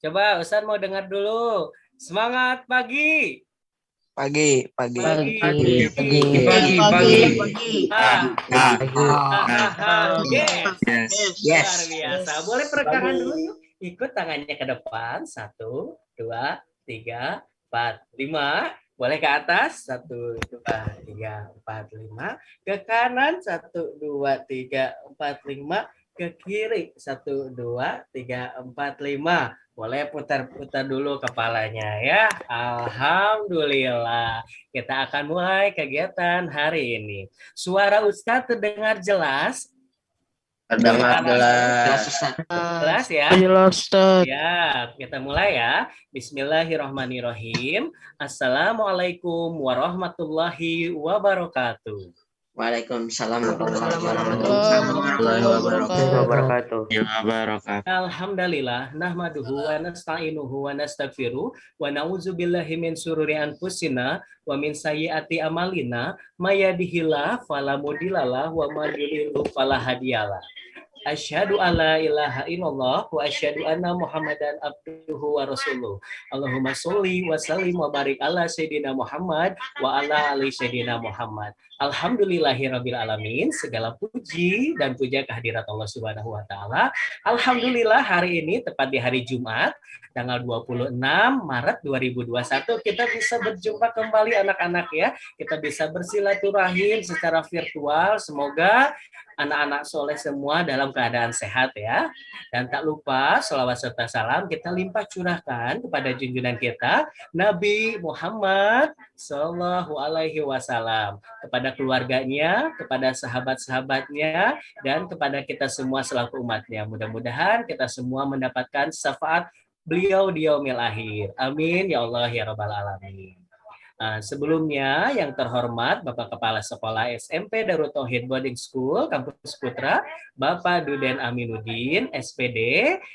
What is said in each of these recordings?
Coba Ustaz mau dengar dulu. Semangat pagi. Pagi. Luar biasa. Boleh peregangan dulu yuk. Ikut tangannya ke depan. 1, 2, 3, 4, 5. Boleh ke atas. 1, 2, 3, 4, 5. Ke kanan. 1, 2, 3, 4, 5. Ke kiri. 1, 2, 3, 4, 5. Boleh putar-putar dulu kepalanya ya. Alhamdulillah. Kita akan mulai kegiatan hari ini. Suara Ustadz terdengar jelas? Terdengar jelas. Jelas ya? Jelas, Ustaz. Ya, kita mulai ya. Bismillahirrahmanirrahim. Assalamualaikum warahmatullahi wabarakatuh. Waalaikumsalam warahmatullahi wabarakatuh. Alhamdulillah, nahmaduhu wa nasta'inuhu wa nastaghfiruh wa na'udzubillahi min syururi anfusina wa min sayyiati amalina may yahdihillahu fala mudhillalah wa may yudhlil fala hadiyalah. Asyhadu alla ilaha illallah wa asyhadu anna Muhammadan abduhu wa rasuluh. Allahumma sholli wa sallim wa barik ala sayyidina Muhammad wa ala ali sayyidina Muhammad. Alhamdulillahirabbil alamin. Segala puji dan puja kehadirat Allah Subhanahu wa taala. Alhamdulillah hari ini tepat di hari Jumat tanggal 26 Maret 2021 kita bisa berjumpa kembali anak-anak ya. Kita bisa bersilaturahim secara virtual. Semoga anak-anak soleh semua dalam keadaan sehat ya. Dan tak lupa sholawat serta salam kita limpah curahkan kepada junjungan kita Nabi Muhammad Sallallahu Alaihi Wasallam, kepada keluarganya, kepada sahabat-sahabatnya, dan kepada kita semua selaku umatnya. Mudah-mudahan kita semua mendapatkan syafaat beliau di yaumil akhir. Amin ya Allah ya Rabbal Alamin. Sebelumnya yang terhormat Bapak Kepala Sekolah SMP Darut Tauhid Boarding School Kampus Putra, Bapak Duden Aminuddin SPD,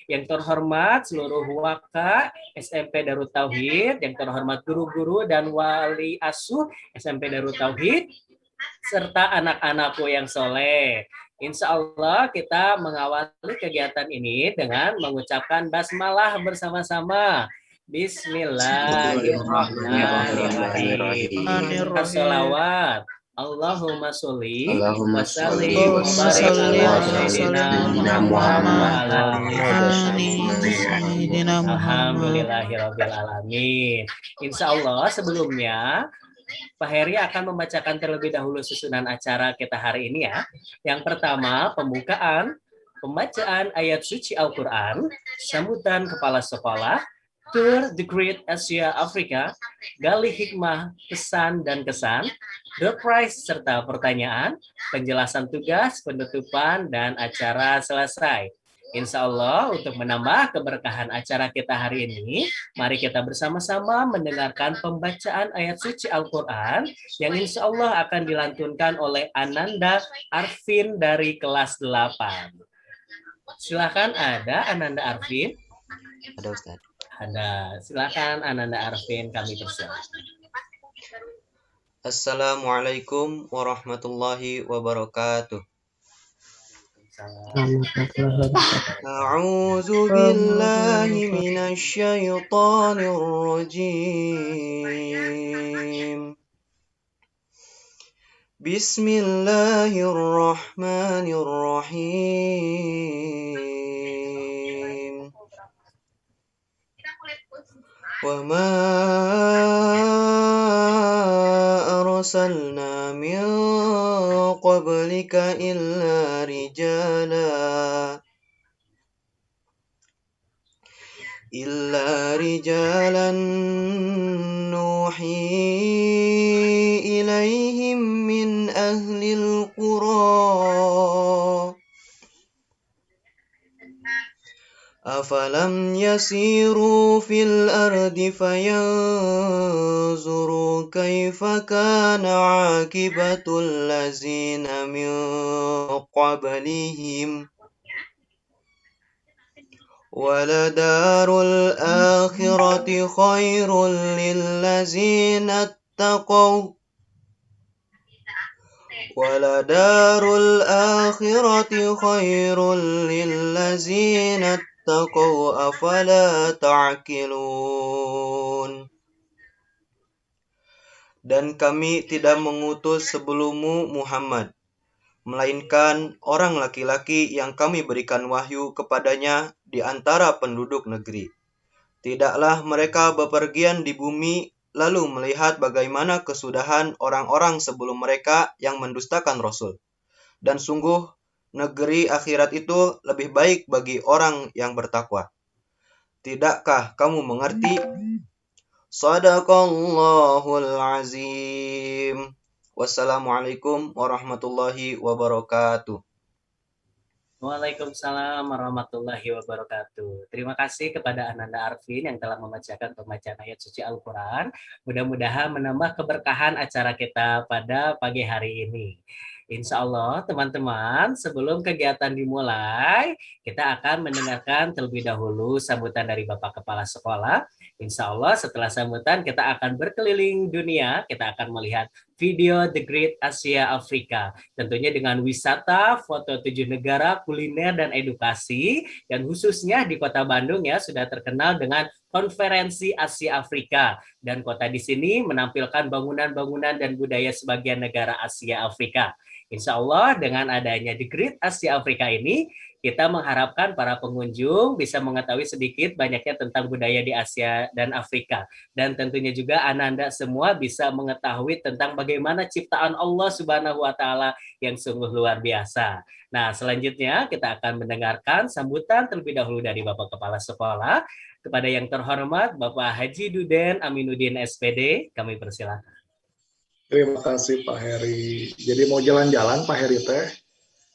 yang terhormat seluruh waka SMP Darut Tauhid, yang terhormat guru-guru dan wali asuh SMP Darut Tauhid, serta anak-anakku yang soleh. Insya Allah kita mengawali kegiatan ini dengan mengucapkan basmalah bersama-sama. Bismillahirrahmanirrahim. As-salawat. Allahumma sholli wa sallim wa barik ala sayyidina Muhammad. Alhamdulillahirabbil alamin. Insya Allah sebelumnya Pak Heri akan membacakan terlebih dahulu susunan acara kita hari ini ya. Yang pertama, pembacaan ayat suci Al-Quran, sambutan kepala sekolah, Tour the Great Asia Africa, gali hikmah, pesan dan kesan, door prize serta pertanyaan, penjelasan tugas, penutupan, dan acara selesai. Insya Allah untuk menambah keberkahan acara kita hari ini, mari kita bersama-sama mendengarkan pembacaan ayat suci Al-Quran yang insya Allah akan dilantunkan oleh Ananda Arvin dari kelas 8. Silakan ada Ananda Arvin. Ada Ustaz. Ada. Silakan Ananda Arvin, kami persilakan. Assalamualaikum warahmatullahi wabarakatuh. A'udzu billahi minasy syaithanir rajim. Bismillahirrahmanirrahim. Wa ma arsalna min qablika illa rijalan nuhi ilaihim min ahlil qura afalam yasiru fil ardi fayanzuru kaifa kana aqibatul lazina min qablihim waladarul akhirati khairul lillazina ittaqaw waladarul akhirati khairul lillazina اتقوا أفلا تعقلون. Dan kami tidak mengutus sebelummu Muhammad, melainkan orang laki-laki yang kami berikan wahyu kepadanya di antara penduduk negeri. Tidaklah mereka bepergian di bumi lalu melihat bagaimana kesudahan orang-orang sebelum mereka yang mendustakan Rasul. Dan sungguh, negeri akhirat itu lebih baik bagi orang yang bertakwa. Tidakkah kamu mengerti? Sadaqallahul azim. Wassalamualaikum warahmatullahi wabarakatuh. Waalaikumsalam warahmatullahi wabarakatuh. Terima kasih kepada Ananda Arvin yang telah membacakan pembacaan ayat suci Al-Quran. Mudah-mudahan menambah keberkahan acara kita pada pagi hari ini. Insya Allah teman-teman, sebelum kegiatan dimulai, kita akan mendengarkan terlebih dahulu sambutan dari Bapak Kepala Sekolah. Insya Allah setelah sambutan kita akan berkeliling dunia, kita akan melihat video The Great Asia Afrika. Tentunya dengan wisata, foto 7 negara, kuliner, dan edukasi. Dan khususnya di kota Bandung ya sudah terkenal dengan Konferensi Asia Afrika. Dan kota di sini menampilkan bangunan-bangunan dan budaya sebagian negara Asia Afrika. Insya Allah dengan adanya The Great Asia Afrika ini, kita mengharapkan para pengunjung bisa mengetahui sedikit banyaknya tentang budaya di Asia dan Afrika. Dan tentunya juga Ananda semua bisa mengetahui tentang bagaimana ciptaan Allah Subhanahu wa Ta'ala yang sungguh luar biasa. Nah, selanjutnya kita akan mendengarkan sambutan terlebih dahulu dari Bapak Kepala Sekolah. Kepada yang terhormat Bapak Haji Duden Aminuddin SPD, kami persilakan. Terima kasih Pak Heri. Jadi mau jalan-jalan Pak Heri teh?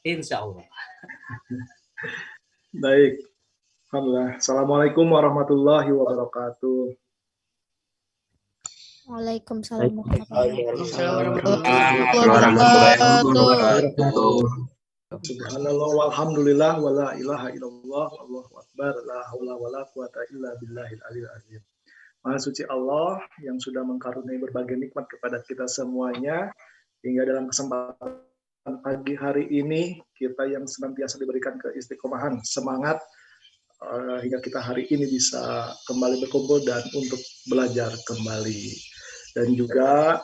Insya Allah. Baik. Alhamdulillah. Assalamualaikum warahmatullahi wabarakatuh. Waalaikumsalam warahmatullahi wabarakatuh. Subhanallah walhamdulillah wala ilaha illallah Allahu akbar la haula wala quwata illa billahil aliyil azim. Maha suci Allah yang sudah mengkaruniai berbagai nikmat kepada kita semuanya, hingga dalam kesempatan pagi hari ini kita yang senantiasa diberikan keistiqomahan, semangat hingga kita hari ini bisa kembali berkumpul dan untuk belajar kembali. Dan juga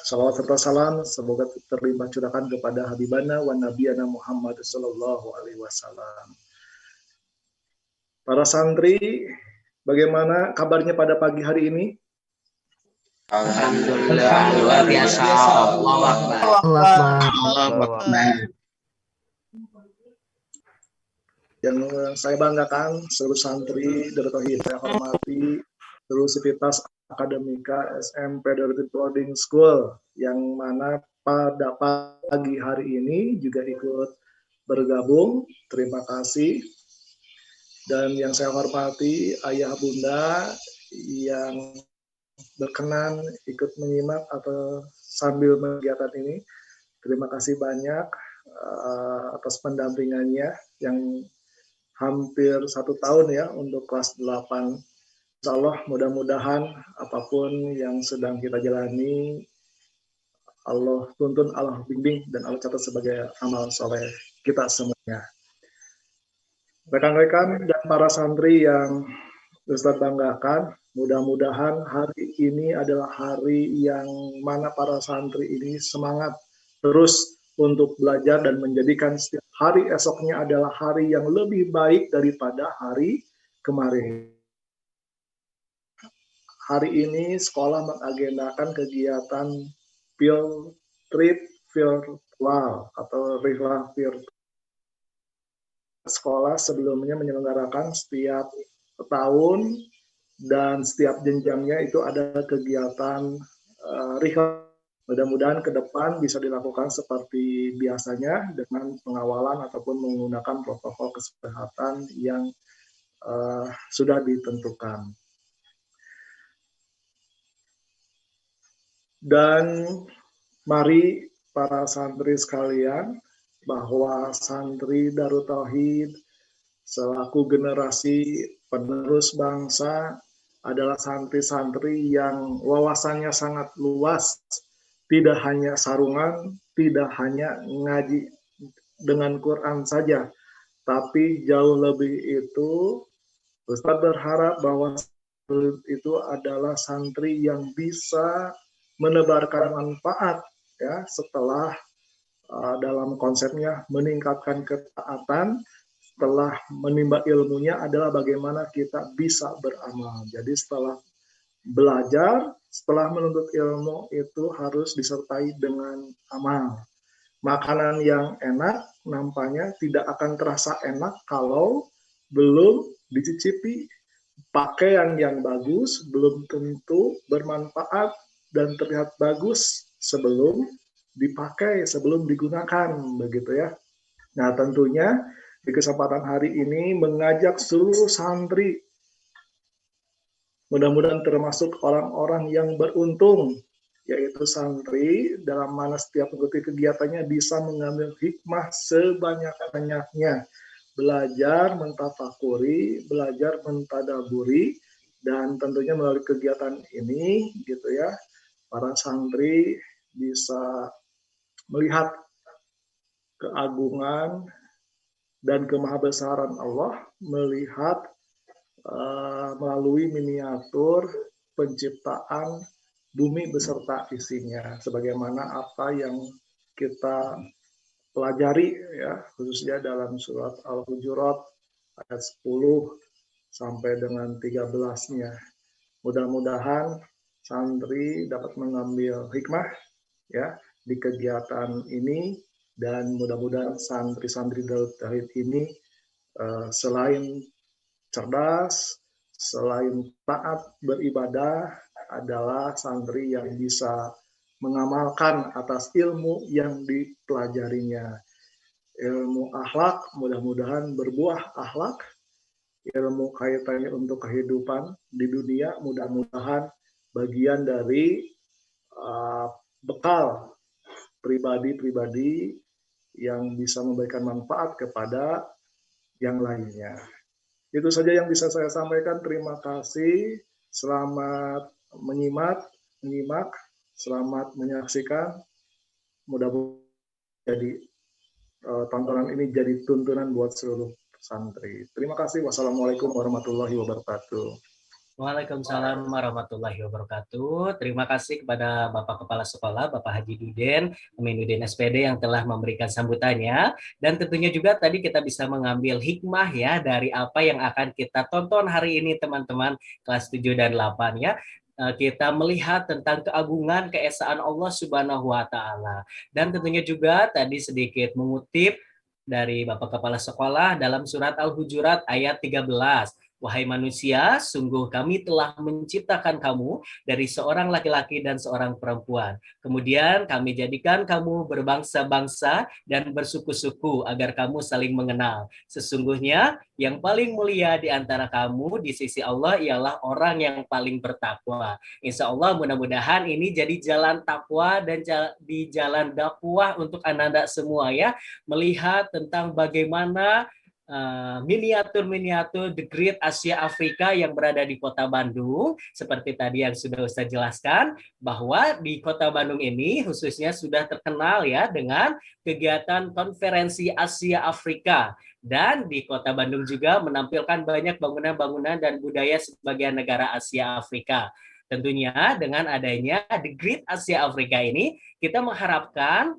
salawat serta salam semoga terlimpah curahkan kepada Habibana wa Nabiyana Muhammad sallallahu alaihi wasallam. Para santri, bagaimana kabarnya pada pagi hari ini? Alhamdulillah, luar biasa. Allahu Akbar. Yang saya banggakan seluruh santri dari Tauhid, saya hormati seluruh sivitas akademika SMP Darul Boarding School yang mana pada pagi hari ini juga ikut bergabung. Terima kasih. Dan yang saya hormati ayah bunda yang berkenan ikut menyimak atau sambil kegiatan ini. Terima kasih banyak atas pendampingannya yang hampir 1 tahun ya untuk kelas 8. Insya Allah mudah-mudahan apapun yang sedang kita jalani, Allah tuntun, Allah bimbing, dan Allah catat sebagai amal soleh kita semuanya. Rekan-rekan dan para santri yang Ustadz banggakan, mudah-mudahan hari ini adalah hari yang mana para santri ini semangat terus untuk belajar dan menjadikan setiap hari esoknya adalah hari yang lebih baik daripada hari kemarin. Hari ini sekolah mengagendakan kegiatan field trip virtual atau rihlah virtual. Sekolah sebelumnya menyelenggarakan setiap tahun dan setiap jenjangnya itu ada kegiatan rihlah. Mudah-mudahan ke depan bisa dilakukan seperti biasanya dengan pengawalan ataupun menggunakan protokol kesehatan yang sudah ditentukan. Dan mari para santri sekalian, bahwa santri Darut Tauhid selaku generasi penerus bangsa adalah santri-santri yang wawasannya sangat luas, tidak hanya sarungan, tidak hanya ngaji dengan Quran saja, tapi jauh lebih itu Ustadz berharap bahwa itu adalah santri yang bisa menebarkan manfaat ya setelah dalam konsepnya meningkatkan ketaatan, setelah menimba ilmunya adalah bagaimana kita bisa beramal. Jadi setelah belajar, setelah menuntut ilmu itu harus disertai dengan amal. Makanan yang enak nampaknya tidak akan terasa enak kalau belum dicicipi. Pakaian yang bagus belum tentu bermanfaat dan terlihat bagus sebelum dipakai, sebelum digunakan, begitu ya. Nah, tentunya di kesempatan hari ini mengajak seluruh santri, mudah-mudahan termasuk orang-orang yang beruntung, yaitu santri, dalam mana setiap mengikuti kegiatannya bisa mengambil hikmah sebanyak-banyaknya. Belajar mentafakuri, belajar mentadaburi, dan tentunya melalui kegiatan ini, gitu ya, para santri bisa melihat keagungan dan kemahabesaran Allah, melihat melalui miniatur penciptaan bumi beserta isinya, sebagaimana apa yang kita pelajari ya, khususnya dalam surat Al-Hujurat ayat 10 sampai dengan 13-nya. Mudah-mudahan santri dapat mengambil hikmah ya di kegiatan ini, dan mudah-mudahan santri-santri Darut Tauhid ini selain cerdas, selain taat beribadah, adalah santri yang bisa mengamalkan atas ilmu yang dipelajarinya. Ilmu akhlak, mudah-mudahan berbuah akhlak. Ilmu kaitannya untuk kehidupan di dunia, mudah-mudahan bagian dari bekal pribadi-pribadi yang bisa memberikan manfaat kepada yang lainnya. Itu saja yang bisa saya sampaikan. Terima kasih. Selamat menyimak, selamat menyaksikan. Mudah-mudahan jadi tontonan ini jadi tuntunan buat seluruh santri. Terima kasih. Wassalamualaikum warahmatullahi wabarakatuh. Waalaikumsalam warahmatullahi wabarakatuh. Terima kasih kepada Bapak Kepala Sekolah, Bapak Haji Duden, Aminuddin SPD yang telah memberikan sambutannya. Dan tentunya juga tadi kita bisa mengambil hikmah ya dari apa yang akan kita tonton hari ini teman-teman kelas 7 dan 8 ya. Kita melihat tentang keagungan, keesaan Allah Subhanahu wa Ta'ala. Dan tentunya juga tadi sedikit mengutip dari Bapak Kepala Sekolah dalam surat Al-Hujurat ayat 13. Wahai manusia, sungguh kami telah menciptakan kamu dari seorang laki-laki dan seorang perempuan. Kemudian kami jadikan kamu berbangsa-bangsa dan bersuku-suku agar kamu saling mengenal. Sesungguhnya yang paling mulia di antara kamu di sisi Allah ialah orang yang paling bertakwa. Insya Allah mudah-mudahan ini jadi jalan takwa dan di jalan dakwah untuk anak-anak semua ya. Melihat tentang bagaimana miniatur-miniatur The Great Asia Afrika yang berada di kota Bandung. Seperti tadi yang sudah Ustaz jelaskan, bahwa di kota Bandung ini khususnya sudah terkenal ya dengan kegiatan konferensi Asia Afrika. Dan di kota Bandung juga menampilkan banyak bangunan-bangunan dan budaya sebagian negara Asia Afrika. Tentunya dengan adanya The Great Asia Afrika ini, kita mengharapkan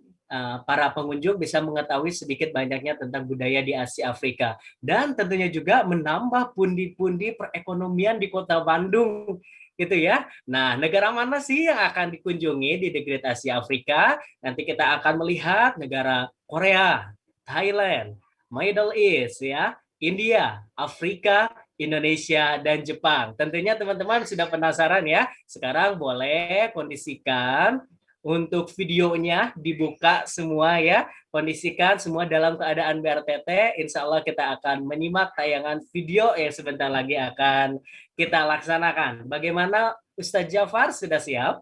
para pengunjung bisa mengetahui sedikit banyaknya tentang budaya di Asia Afrika, dan tentunya juga menambah pundi-pundi perekonomian di kota Bandung gitu ya. Nah, negara mana sih yang akan dikunjungi di The Great Asia Afrika? Nanti kita akan melihat negara Korea, Thailand, Middle East ya, India, Afrika, Indonesia, dan Jepang. Tentunya teman-teman sudah penasaran ya. Sekarang boleh kondisikan untuk videonya dibuka semua ya, kondisikan semua dalam keadaan BRTT. Insya Allah kita akan menyimak tayangan video yang sebentar lagi akan kita laksanakan. Bagaimana Ustadz Jafar, sudah siap?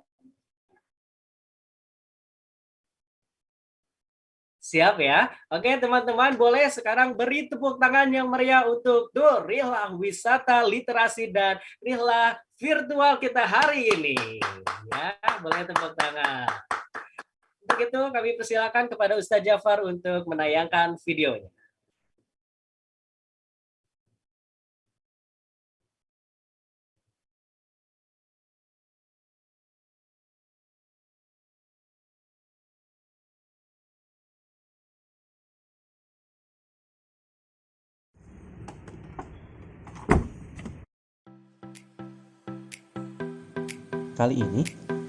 Siap ya? Oke teman-teman, boleh sekarang beri tepuk tangan yang meriah untuk Rihlah Wisata Literasi dan Rihlah Virtual kita hari ini. Ya, boleh tepuk tangan. Untuk itu kami persilakan kepada Ustadz Jafar untuk menayangkan videonya. Kali ini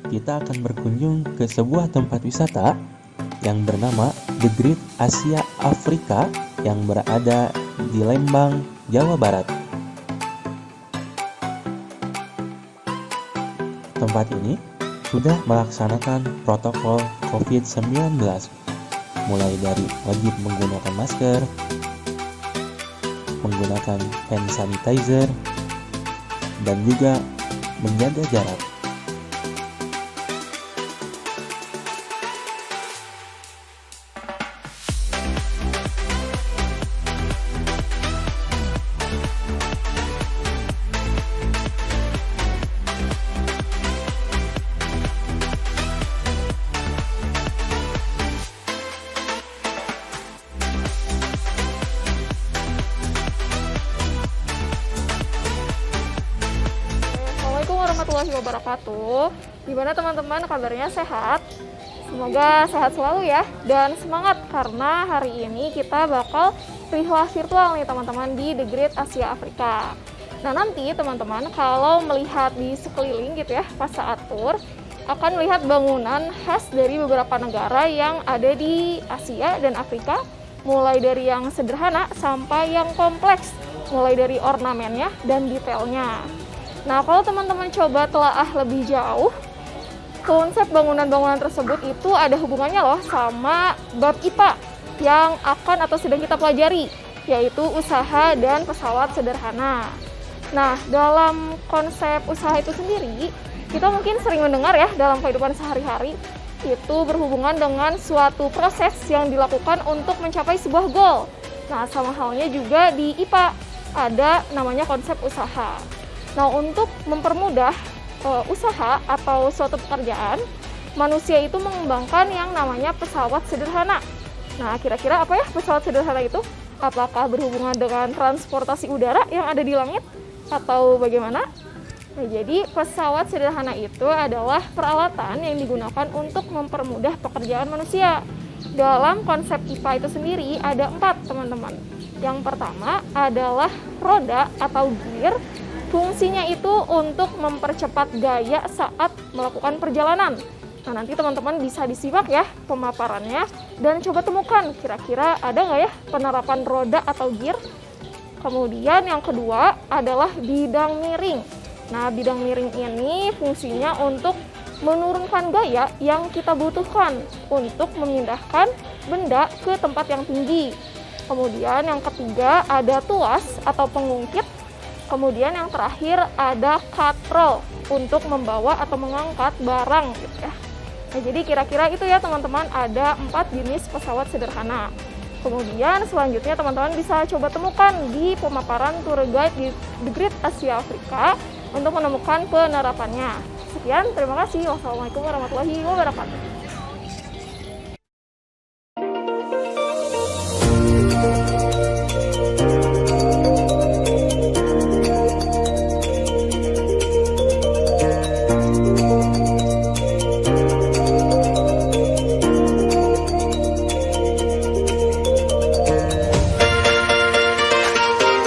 kita akan berkunjung ke sebuah tempat wisata yang bernama The Great Asia Afrika yang berada di Lembang, Jawa Barat. Tempat ini sudah melaksanakan protokol COVID-19, mulai dari wajib menggunakan masker, menggunakan hand sanitizer, dan juga menjaga jarak. Assalamualaikum warahmatullahi wabarakatuh. Gimana teman-teman, kabarnya sehat? Semoga sehat selalu ya, dan semangat karena hari ini kita bakal rihlah virtual nih teman-teman di The Great Asia Afrika. Nah nanti teman-teman kalau melihat di sekeliling gitu ya pas saat tour, akan melihat bangunan khas dari beberapa negara yang ada di Asia dan Afrika, mulai dari yang sederhana sampai yang kompleks, mulai dari ornamennya dan detailnya. Nah, kalau teman-teman coba telaah lebih jauh, konsep bangunan-bangunan tersebut itu ada hubungannya loh sama bab IPA yang akan atau sedang kita pelajari, yaitu usaha dan pesawat sederhana. Nah, dalam konsep usaha itu sendiri, kita mungkin sering mendengar ya dalam kehidupan sehari-hari, itu berhubungan dengan suatu proses yang dilakukan untuk mencapai sebuah goal. Nah, sama halnya juga di IPA, ada namanya konsep usaha. Nah, untuk mempermudah usaha atau suatu pekerjaan, manusia itu mengembangkan yang namanya pesawat sederhana. Nah, kira-kira apa ya pesawat sederhana itu? Apakah berhubungan dengan transportasi udara yang ada di langit? Atau bagaimana? Nah, jadi pesawat sederhana itu adalah peralatan yang digunakan untuk mempermudah pekerjaan manusia. Dalam konsep IPA itu sendiri ada 4, teman-teman. Yang pertama adalah roda atau gear. Fungsinya itu untuk mempercepat gaya saat melakukan perjalanan. Nah, nanti teman-teman bisa disimak ya pemaparannya dan coba temukan kira-kira ada nggak ya penerapan roda atau gear. Kemudian yang kedua adalah bidang miring. Nah, bidang miring ini fungsinya untuk menurunkan gaya yang kita butuhkan untuk memindahkan benda ke tempat yang tinggi. Kemudian yang ketiga ada tuas atau pengungkit. Kemudian yang terakhir ada katrol untuk membawa atau mengangkat barang gitu ya. Nah, jadi kira-kira itu ya teman-teman, ada 4 jenis pesawat sederhana. Kemudian selanjutnya teman-teman bisa coba temukan di pemaparan tour guide di The Great Asia Afrika untuk menemukan penerapannya. Sekian, terima kasih. Wassalamualaikum warahmatullahi wabarakatuh.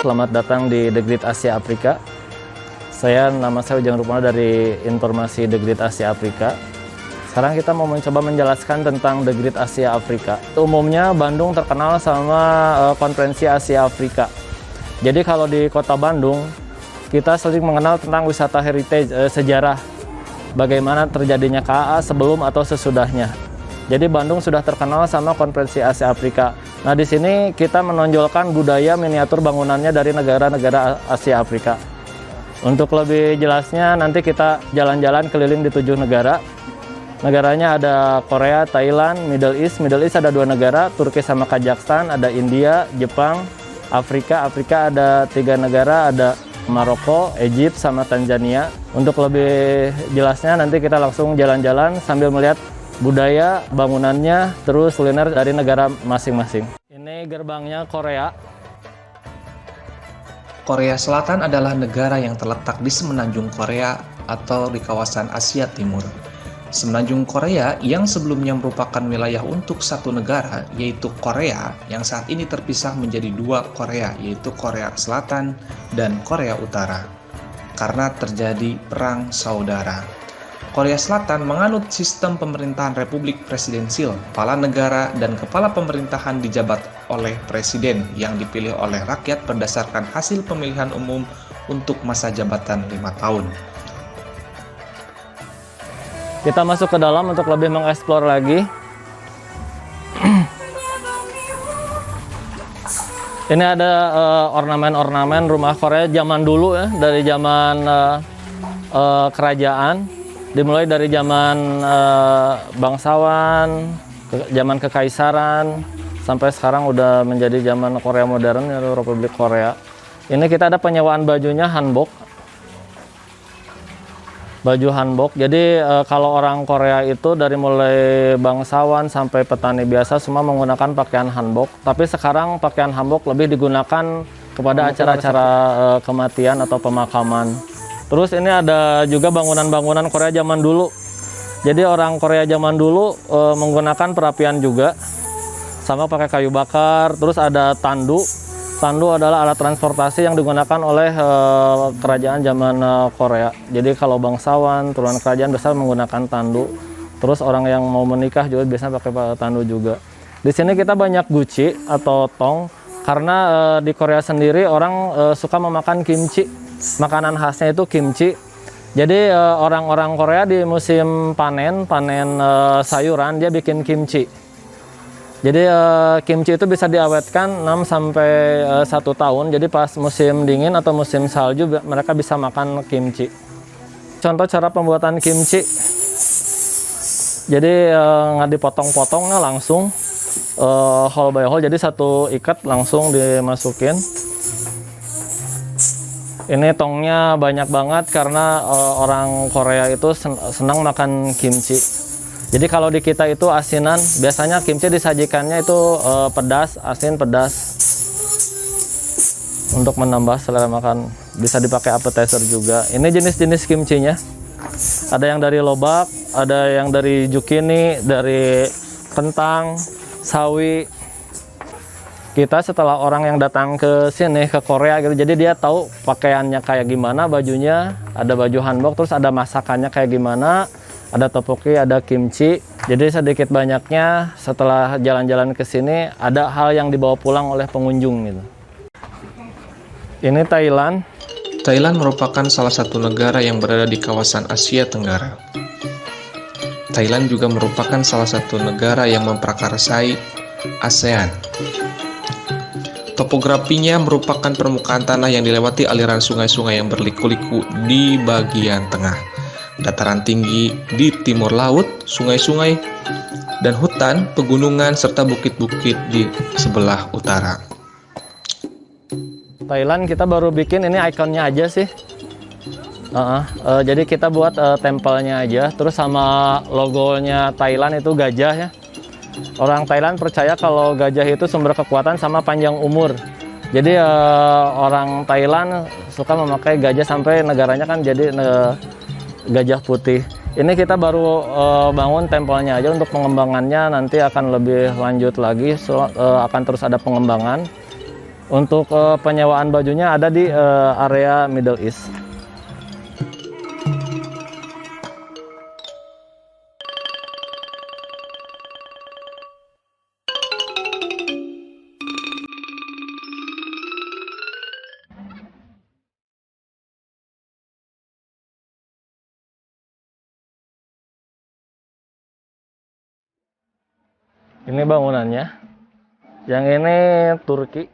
Selamat datang di The Great Asia Afrika. Nama saya Ujang Rupana dari Informasi The Great Asia Afrika. Sekarang kita mau mencoba menjelaskan tentang The Great Asia Afrika. Umumnya Bandung terkenal sama konferensi Asia Afrika. Jadi kalau di kota Bandung, kita sering mengenal tentang wisata heritage, sejarah. Bagaimana terjadinya KAA sebelum atau sesudahnya. Jadi Bandung sudah terkenal sama konferensi Asia Afrika. Nah, di sini kita menonjolkan budaya miniatur bangunannya dari negara-negara Asia Afrika. Untuk lebih jelasnya nanti kita jalan-jalan keliling di 7 negara. Negaranya ada Korea, Thailand, Middle East. Middle East ada 2 negara, Turki sama Kazakhstan, ada India, Jepang, Afrika. Afrika ada 3 negara, ada Maroko, Egypt sama Tanzania. Untuk lebih jelasnya nanti kita langsung jalan-jalan sambil melihat budaya bangunannya, terus kuliner dari negara masing-masing. Ini gerbangnya Korea. Korea Selatan adalah negara yang terletak di semenanjung Korea atau di kawasan Asia Timur. Semenanjung Korea yang sebelumnya merupakan wilayah untuk satu negara, yaitu Korea, yang saat ini terpisah menjadi 2 Korea, yaitu Korea Selatan dan Korea Utara, karena terjadi perang saudara. Korea Selatan menganut sistem pemerintahan republik presidensil. Kepala negara dan kepala pemerintahan dijabat oleh presiden yang dipilih oleh rakyat berdasarkan hasil pemilihan umum untuk masa jabatan 5 tahun. Kita masuk ke dalam untuk lebih mengeksplor lagi. Ini ada ornamen-ornamen rumah Korea zaman dulu ya, dari zaman kerajaan, dimulai dari zaman bangsawan, zaman kekaisaran, sampai sekarang udah menjadi zaman Korea modern, ya, Republik Korea. Ini kita ada penyewaan bajunya hanbok. Baju hanbok. Jadi kalau orang Korea itu dari mulai bangsawan sampai petani biasa semua menggunakan pakaian hanbok. Tapi sekarang pakaian hanbok lebih digunakan kepada acara-acara kematian atau pemakaman. Terus ini ada juga bangunan-bangunan Korea zaman dulu. Jadi orang Korea zaman dulu menggunakan perapian juga, sama pakai kayu bakar. Terus ada tandu. Tandu adalah alat transportasi yang digunakan oleh kerajaan zaman Korea. Jadi kalau bangsawan, turunan kerajaan besar menggunakan tandu. Terus orang yang mau menikah juga biasanya pakai tandu juga. Di sini kita banyak guci atau tong karena di Korea sendiri orang suka memakan kimchi. Makanan khasnya itu kimchi. Jadi orang-orang Korea di musim panen sayuran dia bikin kimchi. Jadi kimchi itu bisa diawetkan 6 sampai 1 tahun. Jadi pas musim dingin atau musim salju mereka bisa makan kimchi. Contoh cara pembuatan kimchi. Jadi nggak dipotong-potongnya langsung whole by whole. Jadi satu ikat langsung dimasukin. Ini tongnya banyak banget karena orang Korea itu senang makan kimchi. Jadi kalau di kita itu asinan, biasanya kimchi disajikannya itu pedas, asin, pedas. Untuk menambah selera makan, bisa dipakai appetizer juga. Ini jenis-jenis kimchinya. Ada yang dari lobak, ada yang dari zucchini, dari kentang, sawi. Kita setelah orang yang datang ke sini, ke Korea gitu, jadi dia tahu pakaiannya kayak gimana, bajunya, ada baju hanbok, terus ada masakannya kayak gimana. Ada tteokbokki, ada kimchi. Jadi sedikit banyaknya setelah jalan-jalan ke sini ada hal yang dibawa pulang oleh pengunjung gitu. Ini Thailand. Thailand merupakan salah satu negara yang berada di kawasan Asia Tenggara. Thailand juga merupakan salah satu negara yang memprakarsai ASEAN. Topografinya merupakan permukaan tanah yang dilewati aliran sungai-sungai yang berliku-liku di bagian tengah. Dataran tinggi di timur laut, sungai-sungai, dan hutan, pegunungan, serta bukit-bukit di sebelah utara. Thailand kita baru bikin ini ikonnya aja sih. Jadi kita buat tempelnya aja, terus sama logonya Thailand itu gajah ya. Orang Thailand percaya kalau gajah itu sumber kekuatan sama panjang umur. Jadi orang Thailand suka memakai gajah sampai negaranya kan jadi gajah putih. Ini kita baru bangun tempelnya aja, untuk pengembangannya nanti akan lebih lanjut lagi, akan terus ada pengembangan. Untuk penyewaan bajunya ada di area Middle East. Ini bangunannya. Yang ini Turki.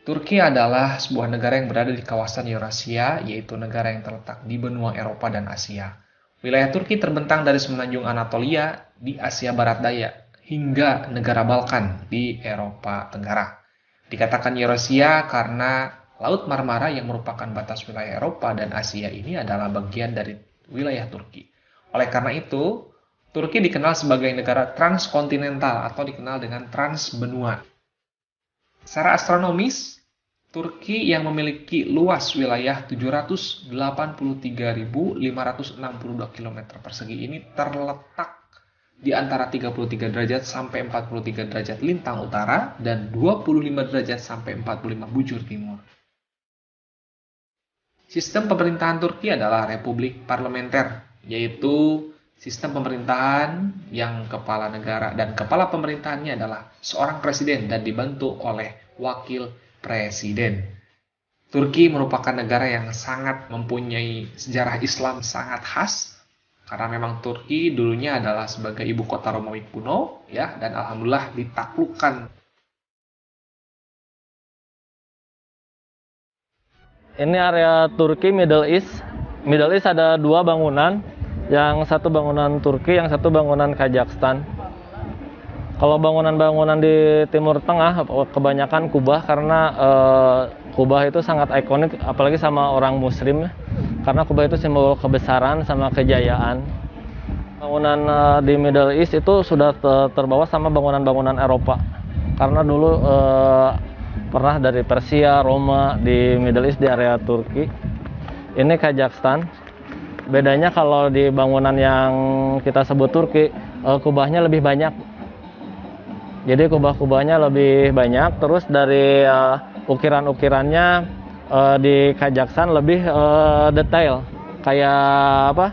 Turki adalah sebuah negara yang berada di kawasan Eurasia, yaitu negara yang terletak di benua Eropa dan Asia. Wilayah Turki terbentang dari semenanjung Anatolia di Asia Barat Daya hingga negara Balkan di Eropa Tenggara. Dikatakan Eurasia karena Laut Marmara yang merupakan batas wilayah Eropa dan Asia ini adalah bagian dari wilayah Turki. Oleh karena itu, Turki dikenal sebagai negara transkontinental atau dikenal dengan transbenua. Secara astronomis, Turki yang memiliki luas wilayah 783.562 km persegi ini terletak di antara 33 derajat sampai 43 derajat lintang utara dan 25 derajat sampai 45 bujur timur. Sistem pemerintahan Turki adalah republik parlementer, yaitu sistem pemerintahan yang kepala negara dan kepala pemerintahannya adalah seorang presiden dan dibantu oleh wakil presiden. Turki merupakan negara yang sangat mempunyai sejarah Islam sangat khas, karena memang Turki dulunya adalah sebagai ibu kota Romawi kuno, ya, dan alhamdulillah ditaklukkan. Ini area Turki Middle East. Middle East ada dua bangunan, yang satu bangunan Turki, yang satu bangunan Kazakhstan. Kalau bangunan-bangunan di Timur Tengah kebanyakan Kubah, karena Kubah itu sangat ikonik, apalagi sama orang Muslim, karena Kubah itu simbol kebesaran sama kejayaan. Bangunan di Middle East itu sudah terbawa sama bangunan-bangunan Eropa, karena dulu pernah dari Persia, Roma di Middle East di area Turki. Ini Kazakhstan. Bedanya kalau di bangunan yang kita sebut Turki, kubahnya lebih banyak. Jadi kubah-kubahnya lebih banyak. Terus dari ukiran-ukirannya di Kazakhstan lebih detail. Kayak apa?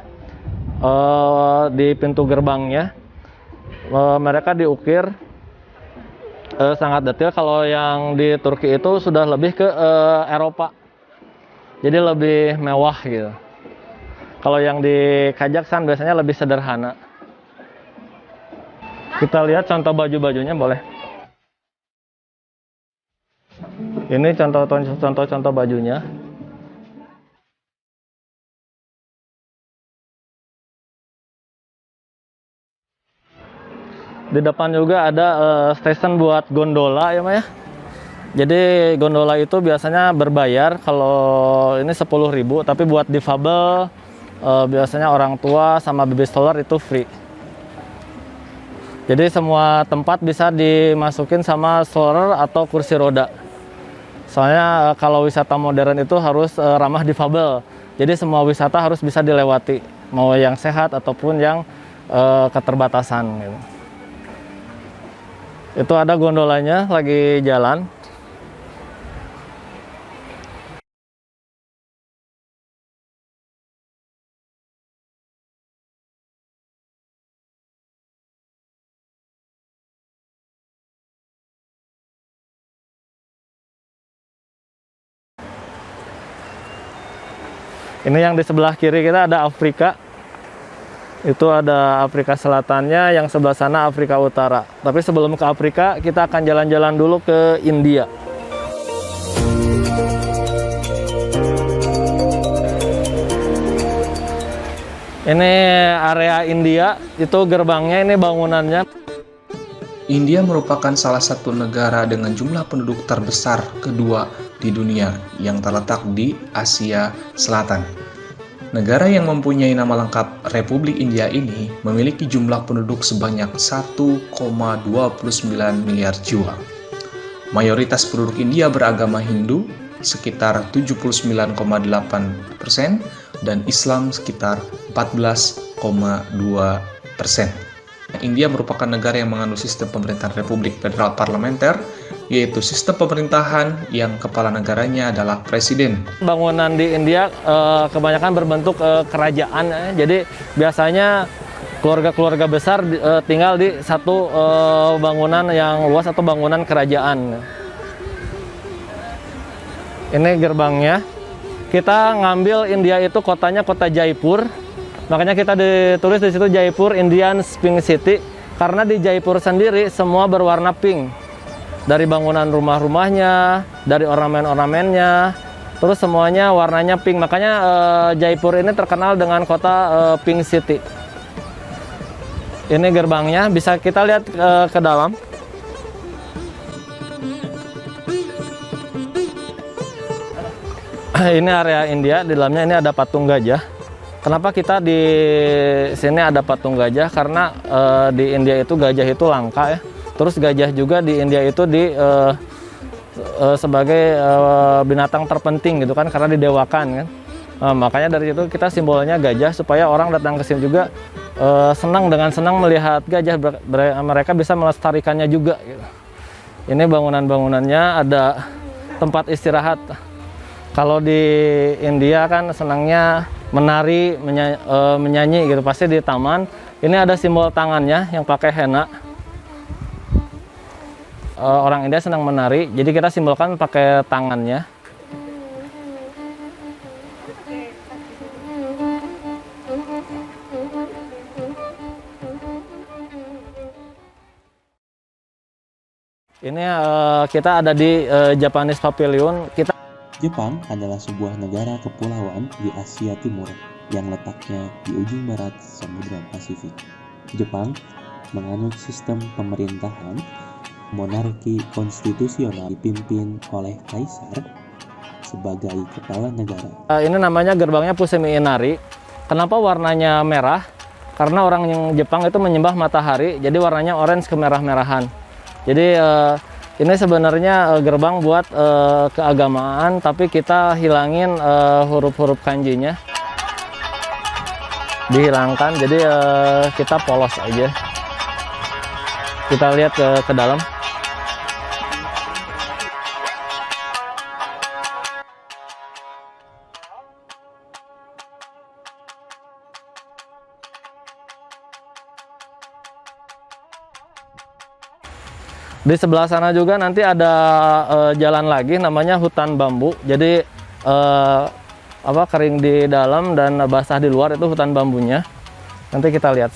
Di pintu gerbangnya mereka diukir sangat detail. Kalau yang di Turki itu sudah lebih ke Eropa, jadi lebih mewah gitu. Kalau yang di Kazakhstan biasanya lebih sederhana. Kita lihat contoh baju-bajunya boleh. Ini contoh bajunya. Di depan juga ada stesen buat gondola ya, Maya. Jadi gondola itu biasanya berbayar, kalau ini 10.000, tapi buat difabel biasanya orang tua sama baby stroller itu free. Jadi semua tempat bisa dimasukin sama stroller atau kursi roda. Soalnya kalau wisata modern itu harus ramah difabel. Jadi semua wisata harus bisa dilewati, mau yang sehat ataupun yang keterbatasan gitu. Itu ada gondolanya lagi jalan. Ini yang di sebelah kiri kita ada Afrika. Itu ada Afrika Selatannya, yang sebelah sana Afrika Utara. Tapi sebelum ke Afrika, kita akan jalan-jalan dulu ke India. Ini area India, itu gerbangnya, ini bangunannya. India merupakan salah satu negara dengan jumlah penduduk terbesar kedua di dunia yang terletak di Asia Selatan. Negara yang mempunyai nama lengkap Republik India ini memiliki jumlah penduduk sebanyak 1,29 miliar jiwa. Mayoritas penduduk India beragama Hindu sekitar 79,8% dan Islam sekitar 14,2%. India merupakan negara yang menganut sistem pemerintahan Republik Federal Parlementer, yaitu sistem pemerintahan yang kepala negaranya adalah presiden. Bangunan di India kebanyakan berbentuk kerajaan, jadi biasanya keluarga-keluarga besar tinggal di satu bangunan yang luas atau bangunan kerajaan. Ini gerbangnya. Kita ngambil India itu kotanya kota Jaipur. Makanya kita ditulis di situ Jaipur Indian Pink City, karena di Jaipur sendiri semua berwarna pink. Dari bangunan rumah-rumahnya, dari ornamen-ornamennya, terus semuanya warnanya pink. Makanya Jaipur ini terkenal dengan kota Pink City. Ini gerbangnya, bisa kita lihat ke dalam. Ini area India, di dalamnya ini ada patung gajah. Kenapa kita di sini ada patung gajah? Karena di India itu gajah itu langka ya. Terus gajah juga di India itu sebagai binatang terpenting gitu kan, karena didewakan kan. Makanya dari situ kita simbolnya gajah, supaya orang datang ke sini juga senang melihat gajah. Mereka bisa melestarikannya juga gitu. Ini bangunan-bangunannya, ada tempat istirahat. Kalau di India kan senangnya menari, menyanyi gitu, pasti di taman. Ini ada simbol tangannya yang pakai henna. Orang India senang menari, jadi kita simbolkan pakai tangannya. Ini kita ada di Japanese Pavilion. Jepang adalah sebuah negara kepulauan di Asia Timur yang letaknya di ujung barat Samudra Pasifik. Jepang menganut sistem pemerintahan monarki konstitusional dipimpin oleh kaisar sebagai kepala negara. Ini namanya gerbangnya Fusimi Inari. Kenapa warnanya merah? Karena orang yang Jepang itu menyembah matahari, jadi warnanya orange kemerah-merahan. Jadi ini sebenarnya gerbang buat keagamaan, tapi kita hilangin huruf-huruf kanjinya, dihilangkan. Jadi kita polos aja. Kita lihat ke dalam. Di sebelah sana juga nanti ada jalan lagi namanya hutan bambu. Jadi kering di dalam dan basah di luar, itu hutan bambunya. Nanti kita lihat.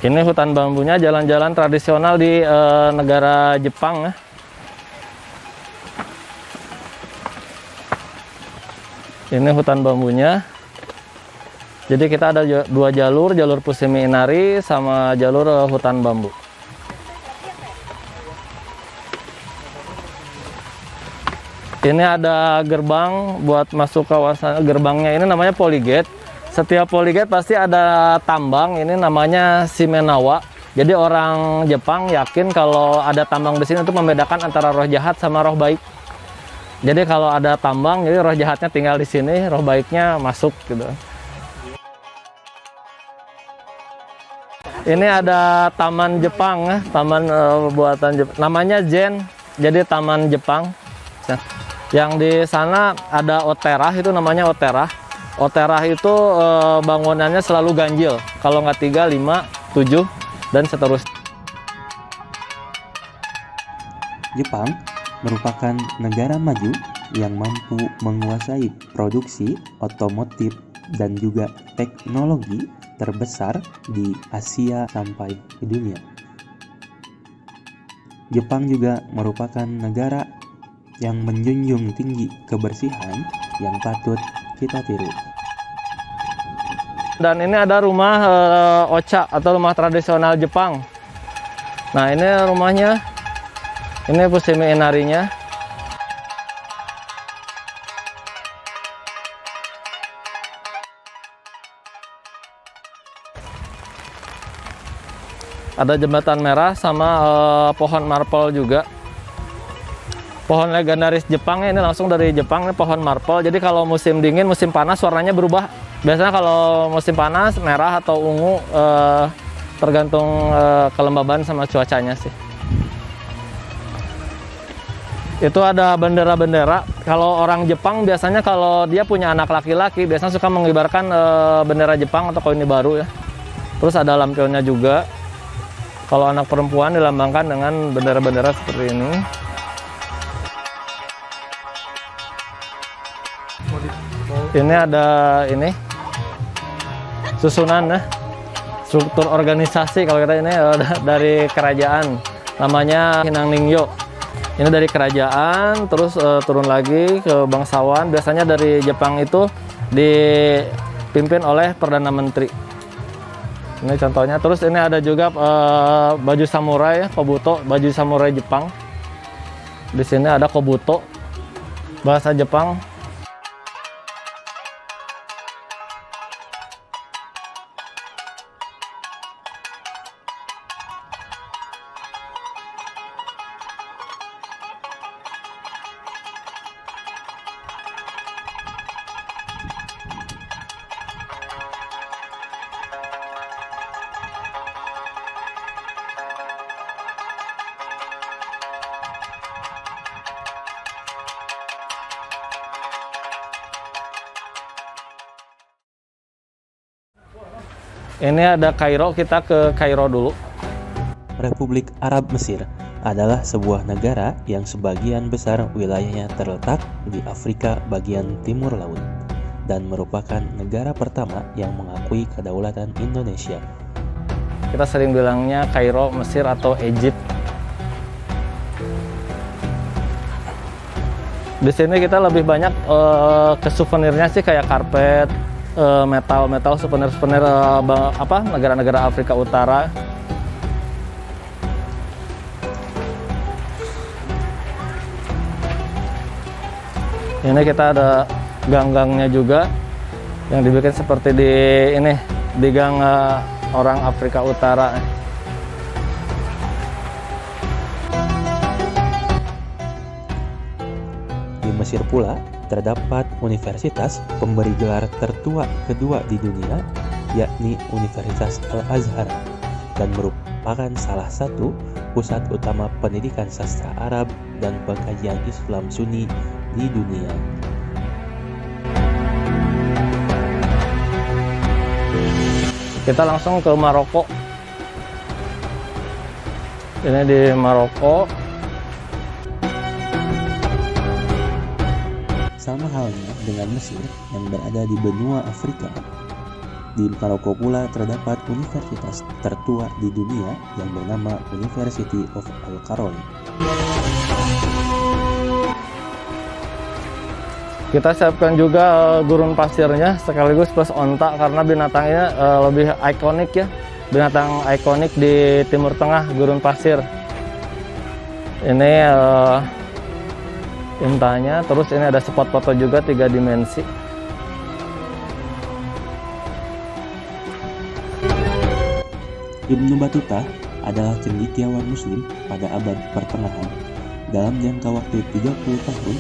Ini hutan bambunya, jalan-jalan tradisional di negara Jepang. Ini hutan bambunya. Jadi kita ada dua jalur Fusimi Inari sama jalur hutan bambu. Ini ada gerbang buat masuk kawasan. Gerbangnya ini namanya polygate. Setiap polygate pasti ada tambang, ini namanya Shimenawa. Jadi orang Jepang yakin kalau ada tambang di sini itu membedakan antara roh jahat sama roh baik. Jadi kalau ada tambang, jadi roh jahatnya tinggal di sini, roh baiknya masuk gitu. Ini ada taman Jepang, taman buatan Jepang. Namanya Zen, jadi taman Jepang. Yang di sana ada Otera, itu namanya Otera. Otera itu bangunannya selalu ganjil. Kalau nggak 3, 5, 7, dan seterusnya. Jepang merupakan negara maju yang mampu menguasai produksi otomotif dan juga teknologi terbesar di Asia sampai ke dunia. Jepang juga merupakan negara yang menjunjung tinggi kebersihan yang patut kita tiru. Dan ini ada rumah ocha atau rumah tradisional Jepang. Nah, ini rumahnya. Ini Fusimi Inarinya. Ada jembatan merah sama pohon marple juga. Pohon legendaris Jepang ini langsung dari Jepang, ini pohon marple. Jadi kalau musim dingin, musim panas warnanya berubah. Biasanya kalau musim panas merah atau ungu, tergantung kelembaban sama cuacanya sih. Itu ada bendera-bendera. Kalau orang Jepang biasanya kalau dia punya anak laki-laki, biasanya suka mengibarkan bendera Jepang atau koin baru ya. Terus ada lampionnya juga. Kalau anak perempuan dilambangkan dengan bendera-bendera seperti ini. Ini ada ini susunan struktur organisasi. Kalau kita ini dari kerajaan, namanya Hinang-Ningyo. Ini dari kerajaan, terus turun lagi ke bangsawan. Biasanya dari Jepang itu dipimpin oleh Perdana Menteri. Ini contohnya. Terus ini ada juga baju samurai, kobuto, baju samurai Jepang. Di sini ada kobuto, bahasa Jepang. Ini ada Kairo, kita ke Kairo dulu. Republik Arab Mesir adalah sebuah negara yang sebagian besar wilayahnya terletak di Afrika bagian timur laut dan merupakan negara pertama yang mengakui kedaulatan Indonesia. Kita sering bilangnya Kairo, Mesir atau Egypt. Di sini kita lebih banyak ke souvenirnya sih kayak karpet, metal souvenir negara-negara Afrika Utara. Ini kita ada gang-gangnya juga yang dibikin seperti di gang orang Afrika Utara. Di Mesir pula terdapat universitas pemberi gelar tertua kedua di dunia, yakni Universitas Al-Azhar, dan merupakan salah satu pusat utama pendidikan sastra Arab dan pengkajian Islam Sunni di dunia. Kita langsung ke Maroko. Ini di Maroko. Sama halnya dengan Mesir yang berada di benua Afrika, di Maroko pula terdapat universitas tertua di dunia yang bernama University of Al-Qarawiyah. Kita siapkan juga gurun pasirnya sekaligus plus onta karena binatangnya lebih ikonik ya. Binatang ikonik di Timur Tengah, gurun pasir. Ini untanya, terus ini ada spot foto juga 3 dimensi. Ibnu Battuta adalah cendekiawan Muslim pada abad pertengahan. Dalam jangka waktu 30 tahun,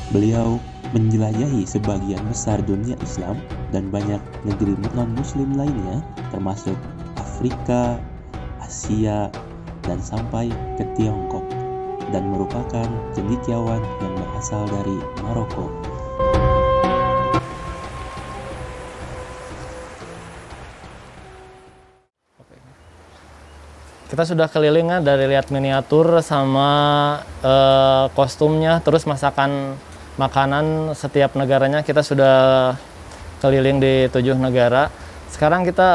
beliau menjelajahi sebagian besar dunia Islam dan banyak negeri non-Muslim lainnya, termasuk Afrika, Asia, dan sampai ke Tiongkok, dan merupakan cendekiawan yang berasal dari Maroko. Kita sudah keliling ya, dari lihat miniatur sama kostumnya, terus makanan setiap negaranya kita sudah keliling di 7 negara. Sekarang kita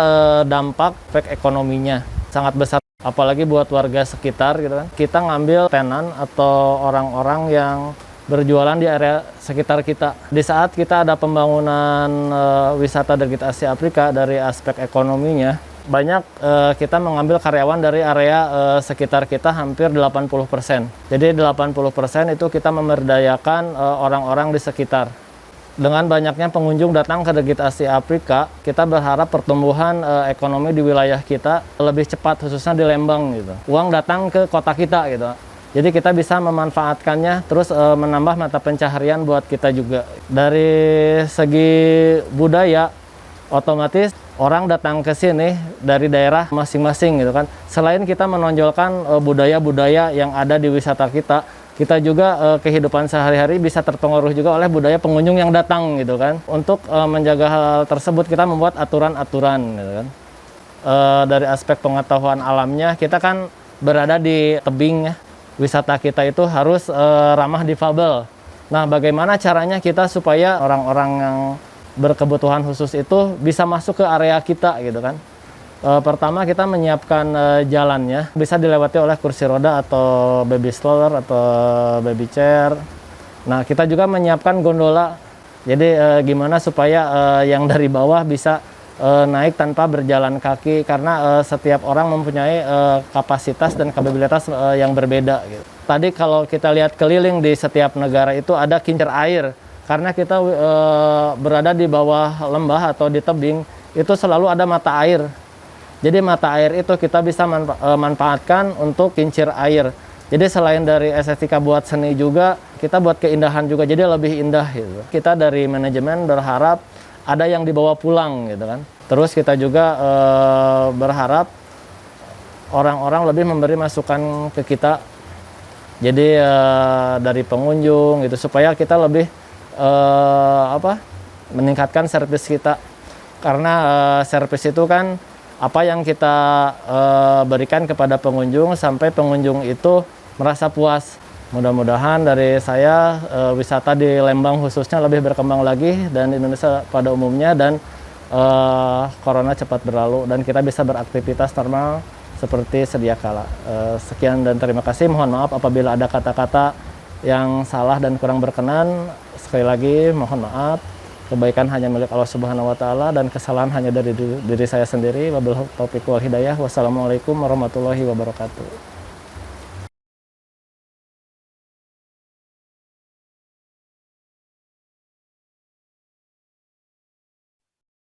dampak ekonominya sangat besar, apalagi buat warga sekitar gitu kan. Kita ngambil tenan atau orang-orang yang berjualan di area sekitar kita. Di saat kita ada pembangunan wisata Degrit Asia Afrika dari aspek ekonominya, banyak kita mengambil karyawan dari area sekitar kita hampir 80%. Jadi 80% itu kita memberdayakan orang-orang di sekitar. Dengan banyaknya pengunjung datang ke Degrit Asia Afrika, kita berharap pertumbuhan ekonomi di wilayah kita lebih cepat, khususnya di Lembang gitu. Uang datang ke kota kita gitu. Jadi kita bisa memanfaatkannya, terus menambah mata pencaharian buat kita juga. Dari segi budaya, otomatis orang datang ke sini dari daerah masing-masing gitu kan. Selain kita menonjolkan budaya-budaya yang ada di wisata kita juga kehidupan sehari-hari bisa terpengaruh juga oleh budaya pengunjung yang datang gitu kan. Untuk menjaga hal tersebut kita membuat aturan-aturan gitu kan. Dari aspek pengetahuan alamnya, kita kan berada di tebing ya. Wisata kita itu harus ramah difabel. Nah, bagaimana caranya kita supaya orang-orang yang berkebutuhan khusus itu bisa masuk ke area kita gitu kan. Pertama kita menyiapkan jalannya, bisa dilewati oleh kursi roda atau baby stroller atau baby chair. Nah, kita juga menyiapkan gondola. Jadi gimana supaya yang dari bawah bisa naik tanpa berjalan kaki, karena setiap orang mempunyai kapasitas dan kapabilitas yang berbeda gitu. Tadi kalau kita lihat keliling di setiap negara itu ada kincir air. Karena kita berada di bawah lembah atau di tebing, itu selalu ada mata air. Jadi mata air itu kita bisa manfaatkan untuk kincir air. Jadi selain dari estetika buat seni juga, kita buat keindahan juga, jadi lebih indah gitu. Kita dari manajemen berharap ada yang dibawa pulang gitu kan. Terus kita juga berharap orang-orang lebih memberi masukan ke kita. Jadi dari pengunjung gitu, supaya kita lebih meningkatkan servis kita. Karena servis itu kan apa yang kita berikan kepada pengunjung sampai pengunjung itu merasa puas. Mudah-mudahan dari saya wisata di Lembang khususnya lebih berkembang lagi dan Indonesia pada umumnya, dan corona cepat berlalu dan kita bisa beraktivitas normal seperti sedia kala. Sekian dan terima kasih. Mohon maaf apabila ada kata-kata yang salah dan kurang berkenan. Sekali lagi mohon maaf. Kebaikan hanya milik Allah Subhanahu wa taala dan kesalahan hanya dari diri saya sendiri. Wabillahi taufiq wal hidayah. Wassalamualaikum warahmatullahi wabarakatuh.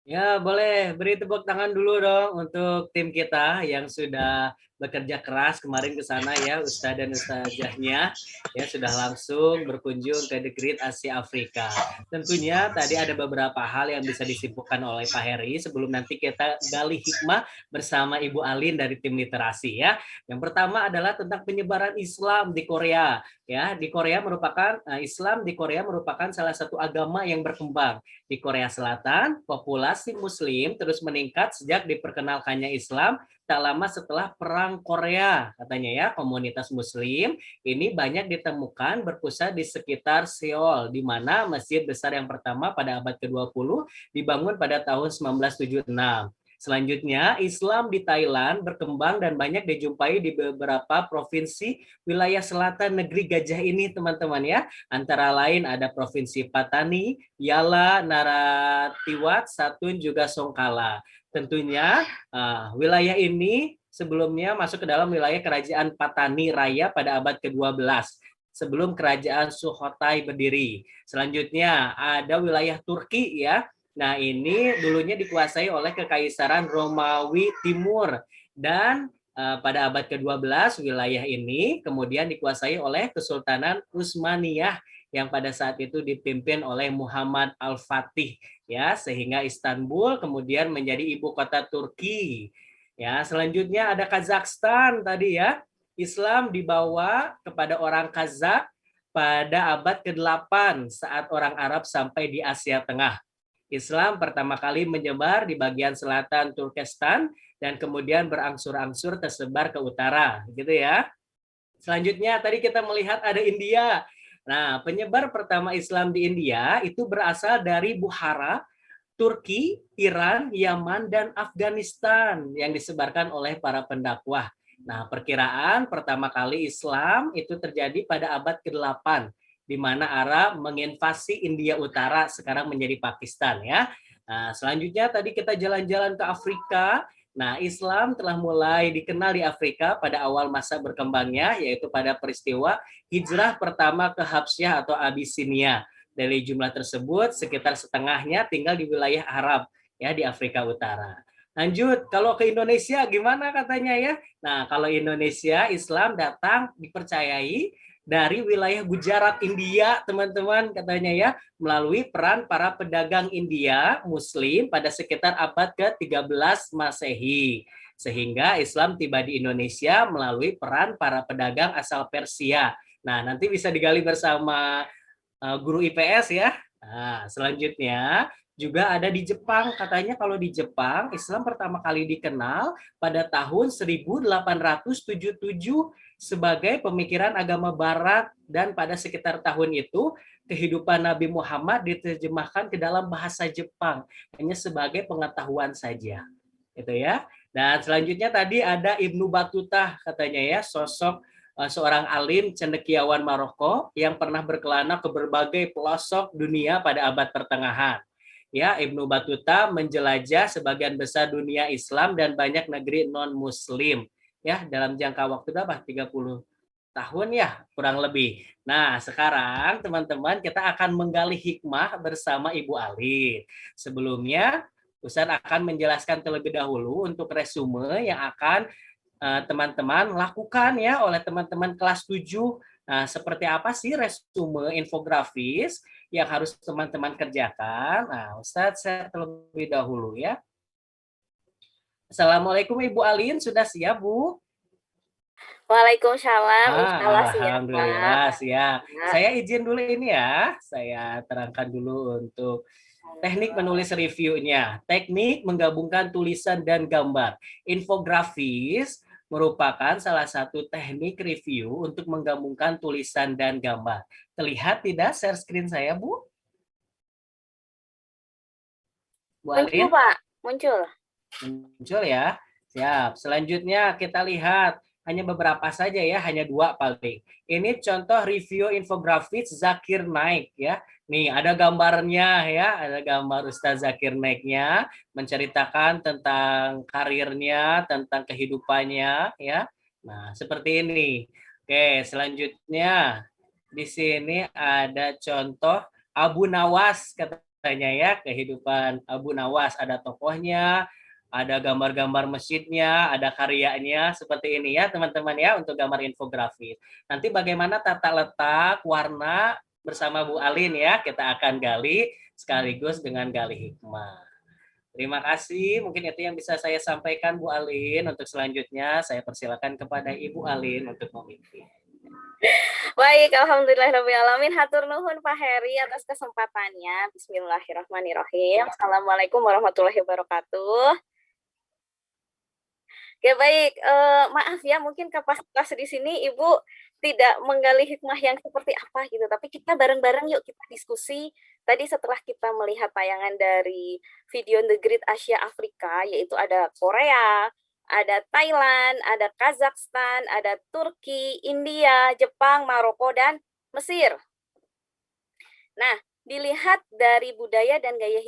Ya, boleh beri tepuk tangan dulu dong untuk tim kita yang sudah bekerja keras kemarin ke sana ya, Ustadz dan Ustazahnya ya sudah langsung berkunjung ke The Great Asia Afrika. Tentunya tadi ada beberapa hal yang bisa disimpulkan oleh Pak Heri sebelum nanti kita gali hikmah bersama Ibu Alin dari tim literasi ya. Yang pertama adalah tentang penyebaran Islam di Korea ya. Di Korea merupakan Islam di Korea merupakan salah satu agama yang berkembang. Di Korea Selatan, populasi Muslim terus meningkat sejak diperkenalkannya Islam tak lama setelah Perang Korea. Katanya ya, komunitas Muslim ini banyak ditemukan berpusat di sekitar Seoul, di mana masjid besar yang pertama pada abad ke-20 dibangun pada tahun 1976. Selanjutnya, Islam di Thailand berkembang dan banyak dijumpai di beberapa provinsi wilayah selatan negeri gajah ini, teman-teman ya. Antara lain ada Provinsi Patani, Yala, Narathiwat, Satun, juga Songkala. Tentunya wilayah ini sebelumnya masuk ke dalam wilayah Kerajaan Patani Raya pada abad ke-12 sebelum Kerajaan Sukhothai berdiri. Selanjutnya ada wilayah Turki ya. Nah, ini dulunya dikuasai oleh Kekaisaran Romawi Timur dan pada abad ke-12 wilayah ini kemudian dikuasai oleh Kesultanan Utsmaniyah yang pada saat itu dipimpin oleh Muhammad Al-Fatih ya, sehingga Istanbul kemudian menjadi ibu kota Turki. Ya, selanjutnya ada Kazakhstan tadi ya. Islam dibawa kepada orang Kazakh pada abad ke-8 saat orang Arab sampai di Asia Tengah. Islam pertama kali menyebar di bagian selatan Turkestan dan kemudian berangsur-angsur tersebar ke utara, gitu ya. Selanjutnya tadi kita melihat ada India. Nah, penyebar pertama Islam di India itu berasal dari Bukhara, Turki, Iran, Yaman, dan Afghanistan yang disebarkan oleh para pendakwah. Nah, perkiraan pertama kali Islam itu terjadi pada abad ke-8 di mana Arab menginvasi India Utara sekarang menjadi Pakistan ya. Nah, selanjutnya tadi kita jalan-jalan ke Afrika. Nah, Islam telah mulai dikenal di Afrika pada awal masa berkembangnya yaitu pada peristiwa hijrah pertama ke Habsyah atau Abisinia. Dari jumlah tersebut sekitar setengahnya tinggal di wilayah Arab ya di Afrika Utara. Lanjut, kalau ke Indonesia gimana katanya ya? Nah, kalau Indonesia Islam datang dipercayai dari wilayah Gujarat, India, teman-teman katanya ya, melalui peran para pedagang India Muslim pada sekitar abad ke-13 Masehi. Sehingga Islam tiba di Indonesia melalui peran para pedagang asal Persia. Nah, nanti bisa digali bersama guru IPS ya. Nah, selanjutnya juga ada di Jepang. Katanya kalau di Jepang, Islam pertama kali dikenal pada tahun 1877 sebagai pemikiran agama barat dan pada sekitar tahun itu kehidupan Nabi Muhammad diterjemahkan ke dalam bahasa Jepang hanya sebagai pengetahuan saja. Itu ya. Dan selanjutnya tadi ada Ibnu Battuta katanya ya, sosok seorang alim cendekiawan Maroko yang pernah berkelana ke berbagai pelosok dunia pada abad pertengahan. Ya, Ibnu Battuta menjelajah sebagian besar dunia Islam dan banyak negeri non-Muslim. Ya, dalam jangka waktu berapa? 30 tahun ya, kurang lebih. Nah, sekarang teman-teman kita akan menggali hikmah bersama Ibu Alin. Sebelumnya, Ustaz akan menjelaskan terlebih dahulu untuk resume yang akan teman-teman lakukan ya oleh teman-teman kelas 7. Nah, seperti apa sih resume infografis yang harus teman-teman kerjakan? Nah, Ustaz saya terlebih dahulu ya. Assalamualaikum Ibu Alin, sudah siap Bu? Waalaikumsalam. Insyaallah siap, Alhamdulillah Pak. siap. Saya izin dulu ini ya. Saya terangkan dulu untuk Teknik menulis reviewnya, teknik menggabungkan tulisan dan gambar. Infografis merupakan salah satu teknik review untuk menggabungkan tulisan dan gambar. Terlihat tidak share screen saya, Bu? Bu Muncul, Alin? Pak. Muncul. Muncul ya. Siap. Selanjutnya kita lihat hanya beberapa saja ya, hanya 2 paling. Ini contoh review infografis Zakir Naik ya. Nih ada gambarnya ya, ada gambar Ustaz Zakir Naiknya menceritakan tentang karirnya, tentang kehidupannya ya. Nah, seperti ini. Oke, selanjutnya di sini ada contoh Abu Nawas katanya ya, kehidupan Abu Nawas, ada tokohnya, ada gambar-gambar masjidnya, ada karyanya, seperti ini ya teman-teman ya untuk gambar infografis. Nanti bagaimana tata letak, warna bersama Bu Alin ya, kita akan gali sekaligus dengan gali hikmah. Terima kasih, mungkin itu yang bisa saya sampaikan Bu Alin. Untuk selanjutnya saya persilakan kepada Ibu Alin untuk memimpin. Baik, alhamdulillahirrahmanirrahim. Hatur nuhun Pak Heri atas kesempatannya. Bismillahirrahmanirrahim. Assalamualaikum warahmatullahi wabarakatuh. Ya baik, maaf ya mungkin kapasitas di sini Ibu tidak menggali hikmah yang seperti apa gitu, tapi kita bareng-bareng yuk kita diskusi. Tadi setelah kita melihat tayangan dari video The Great Asia Afrika, yaitu ada Korea, ada Thailand, ada Kazakhstan, ada Turki, India, Jepang, Maroko, dan Mesir. Nah, dilihat dari budaya dan gaya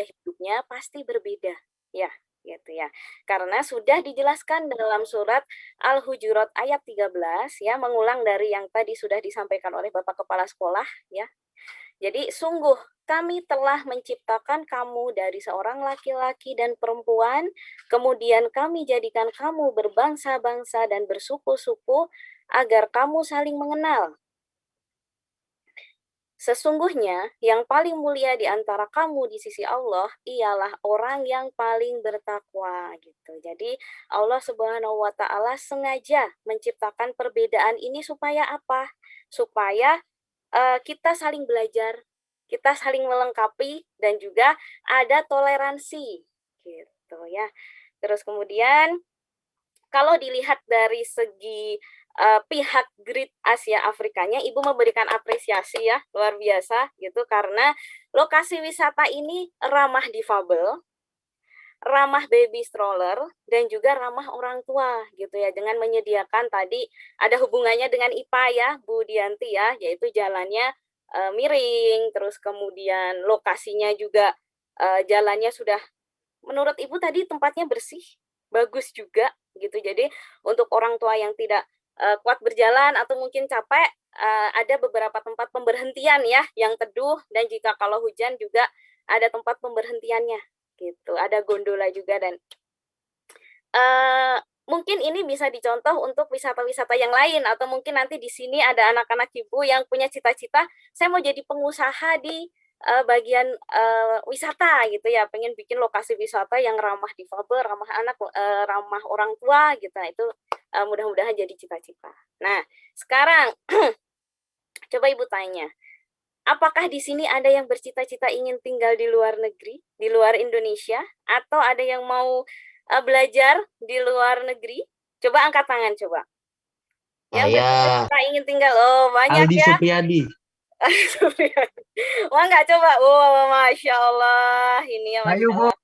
hidupnya pasti berbeda. Ya, gitu ya. Karena sudah dijelaskan dalam surat Al-Hujurat ayat 13 ya, mengulang dari yang tadi sudah disampaikan oleh Bapak Kepala Sekolah ya. Jadi sungguh kami telah menciptakan kamu dari seorang laki-laki dan perempuan, kemudian kami jadikan kamu berbangsa-bangsa dan bersuku-suku agar kamu saling mengenal. Sesungguhnya yang paling mulia di antara kamu di sisi Allah ialah orang yang paling bertakwa gitu. Jadi Allah Subhanahu wa taala sengaja menciptakan perbedaan ini supaya apa? Supaya kita saling belajar, kita saling melengkapi dan juga ada toleransi gitu ya. Terus kemudian kalau dilihat dari segi pihak Great Asia Afrikanya, Ibu memberikan apresiasi ya, luar biasa gitu, karena lokasi wisata ini ramah difabel, ramah baby stroller, dan juga ramah orang tua gitu ya, dengan menyediakan tadi ada hubungannya dengan IPA ya, Bu Dianti ya, yaitu jalannya miring, terus kemudian lokasinya juga jalannya sudah, menurut Ibu tadi tempatnya bersih, bagus juga gitu. Jadi untuk orang tua yang tidak kuat berjalan atau mungkin capek, ada beberapa tempat pemberhentian ya yang teduh, dan jika kalau hujan juga ada tempat pemberhentiannya gitu, ada gondola juga. Dan mungkin ini bisa dicontoh untuk wisata-wisata yang lain, atau mungkin nanti di sini ada anak-anak Ibu yang punya cita-cita saya mau jadi pengusaha di bagian wisata gitu ya, pengen bikin lokasi wisata yang ramah difabel, ramah anak, ramah orang tua gitu. Nah, itu mudah-mudahan jadi cita-cita. Nah, sekarang coba Ibu tanya, apakah di sini ada yang bercita-cita ingin tinggal di luar negeri, di luar Indonesia, atau ada yang mau belajar di luar negeri? Coba angkat tangan coba. Yang bercita-cita ingin tinggal. Oh, banyak Aldi ya. Supriyadi. Wah, enggak coba. Oh, Masya Allah. Ini ya, Masya Ayo, Bu. Allah.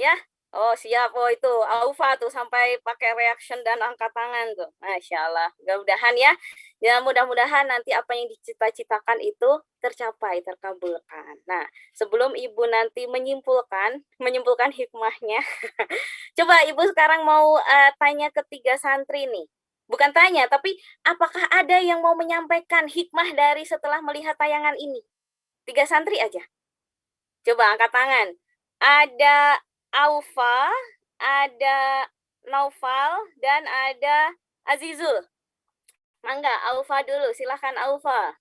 Ya. Oh, siap. Oh, itu Aufa tuh sampai pakai reaction dan angkat tangan tuh. Masya Allah. Mudah-mudahan ya. Ya, mudah-mudahan nanti apa yang dicita-citakan itu tercapai, terkabulkan. Nah, sebelum Ibu nanti menyimpulkan hikmahnya, coba Ibu sekarang mau tanya ketiga santri nih. Bukan tanya, tapi apakah ada yang mau menyampaikan hikmah dari setelah melihat tayangan ini? 3 santri aja. Coba angkat tangan. Ada Aufa, ada Naufal, dan ada Azizul. Mangga, Aufa dulu. Silahkan Aufa.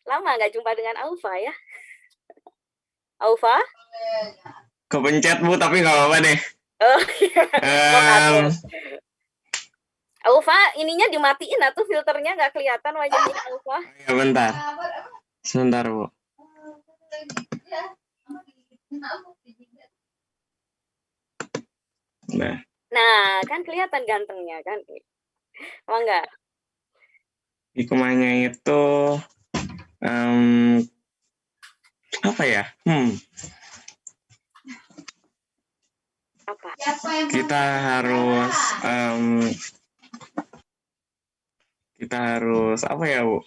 Lama nggak jumpa dengan Aufa ya? Aufa? Kepencet, Bu, tapi nggak apa-apa deh. Oh, iya. Aufa, ininya dimatiin atau filternya nggak kelihatan wajahnya Aufa? Ya, bentar. Sebentar, Bu. Nah, Nah, kan kelihatan gantengnya kan? Emang enggak? hikmahnya itu apa ya? Apa? Kita harus apa ya, Bu?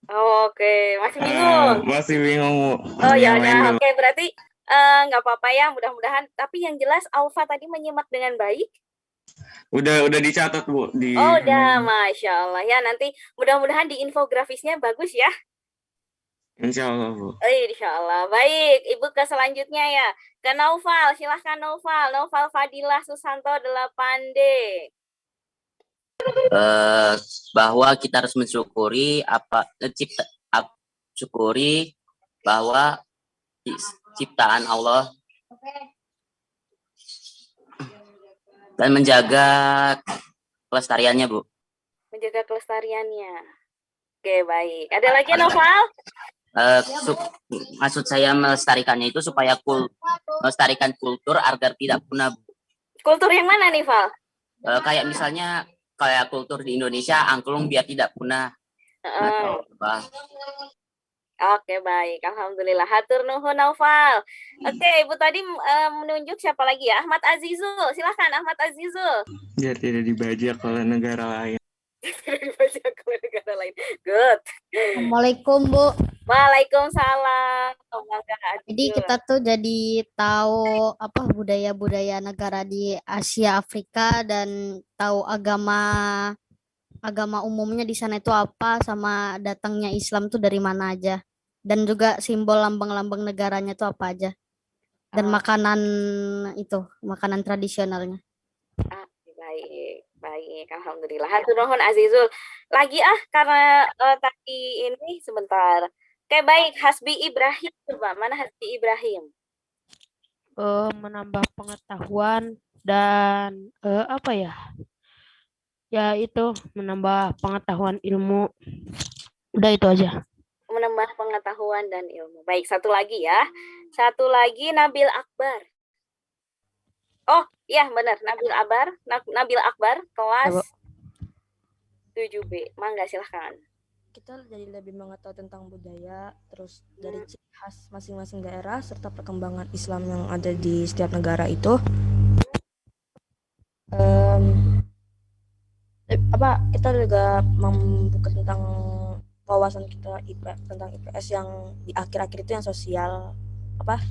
Oh, oke, masih bingung. Masih bingung, Bu. Oh ya Yang lain udah, dulu. oke, berarti nggak apa-apa ya, mudah-mudahan. Tapi yang jelas Alfa tadi menyimak dengan baik. Udah dicatat, Bu, di Oh, udah, Masya Allah. Ya, nanti mudah-mudahan di infografisnya bagus ya. Insya Allah, Bu. Insya Allah. Baik, Ibu ke selanjutnya ya. Ke Naufal, silahkan Naufal. Naufal Fadilah Susanto 8D. Bahwa kita harus mensyukuri syukuri bahwa ciptaan Allah dan menjaga kelestariannya, Bu. Menjaga kelestariannya. Oke, baik. Ada lagi Naufal? Maksud saya melestarikannya itu supaya melestarikan kultur agar tidak punah, Bu. Kultur yang mana nih, Val? Kayak misalnya kayak kultur di Indonesia, angklung biar tidak punah. Oke, baik. Alhamdulillah. Hatur nuhun Naufal. Oke, Ibu tadi menunjuk siapa lagi ya? Ahmad Azizul. Silahkan Ahmad Azizul. Biar tidak dibajak oleh negara lain. Dibajak oleh negara lain. Good. Assalamualaikum, Bu. Waalaikumsalam. Jadi kita tuh jadi tahu apa budaya-budaya negara di Asia Afrika dan tahu agama umumnya di sana itu apa, sama datangnya Islam tuh dari mana aja, dan juga simbol lambang-lambang negaranya tuh apa aja, dan makanan tradisionalnya. Baik, alhamdulillah. Hatur nuhun Azizul. Lagi karena tadi ini sebentar. Oke, baik. Hasbi Ibrahim, coba mana Hasbi Ibrahim? Menambah pengetahuan dan apa ya? Ya itu menambah pengetahuan ilmu. Udah itu aja. Menambah pengetahuan dan ilmu. Baik, satu lagi ya. Satu lagi Nabil Akbar. Oh, iya benar, Nabil Akbar kelas 7B. Mangga silahkan. Kita jadi lebih mengetahui tentang budaya, terus dari ciri khas masing-masing daerah serta perkembangan Islam yang ada di setiap negara itu. Kita juga membuka tentang wawasan kita tentang IPS yang di akhir-akhir itu yang sosial tentang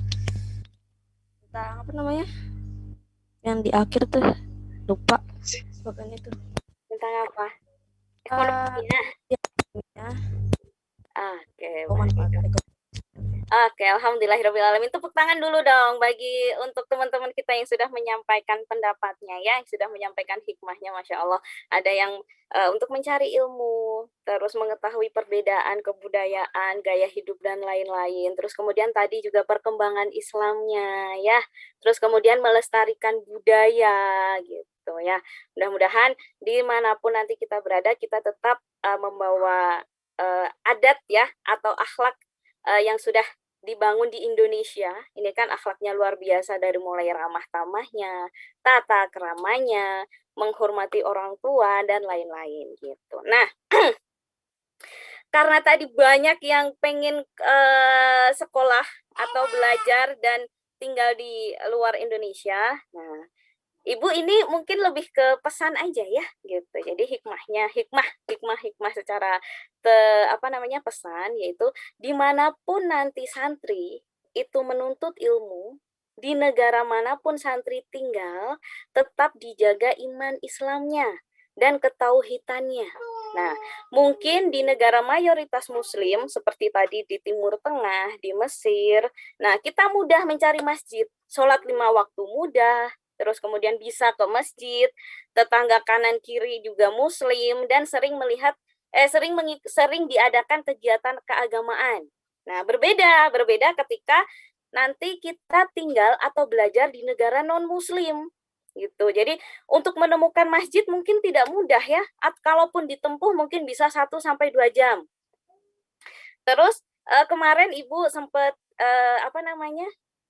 apa namanya? Yang di akhir tuh lupa sebagainya itu. Tentang apa? Ekonominya. Oke, alhamdulillahirobbilalamin. Tepuk tangan dulu dong bagi untuk teman-teman kita yang sudah menyampaikan pendapatnya ya, yang sudah menyampaikan hikmahnya, Masya Allah. Ada yang untuk mencari ilmu, terus mengetahui perbedaan kebudayaan, gaya hidup dan lain-lain. Terus kemudian tadi juga perkembangan Islamnya ya. Terus kemudian melestarikan budaya gitu ya. Mudah-mudahan dimanapun nanti kita berada, kita tetap membawa adat ya atau akhlak yang sudah dibangun di Indonesia. Ini kan akhlaknya luar biasa, dari mulai ramah tamahnya, tata keramanya, menghormati orang tua dan lain-lain gitu. Nah, karena tadi banyak yang pengen sekolah atau belajar dan tinggal di luar Indonesia. Nah, Ibu ini mungkin lebih ke pesan aja ya gitu. Jadi hikmah secara pesan, yaitu dimanapun nanti santri itu menuntut ilmu, di negara manapun santri tinggal, tetap dijaga iman Islamnya dan ketauhidannya. Nah, mungkin di negara mayoritas muslim seperti tadi di Timur Tengah, di Mesir, nah kita mudah mencari masjid, sholat 5 waktu mudah, terus kemudian bisa ke masjid, tetangga kanan kiri juga muslim, dan sering diadakan kegiatan keagamaan. Nah, berbeda ketika nanti kita tinggal atau belajar di negara non muslim gitu. Jadi untuk menemukan masjid mungkin tidak mudah ya. Kalaupun ditempuh mungkin bisa 1 sampai 2 jam. Terus kemarin Ibu sempat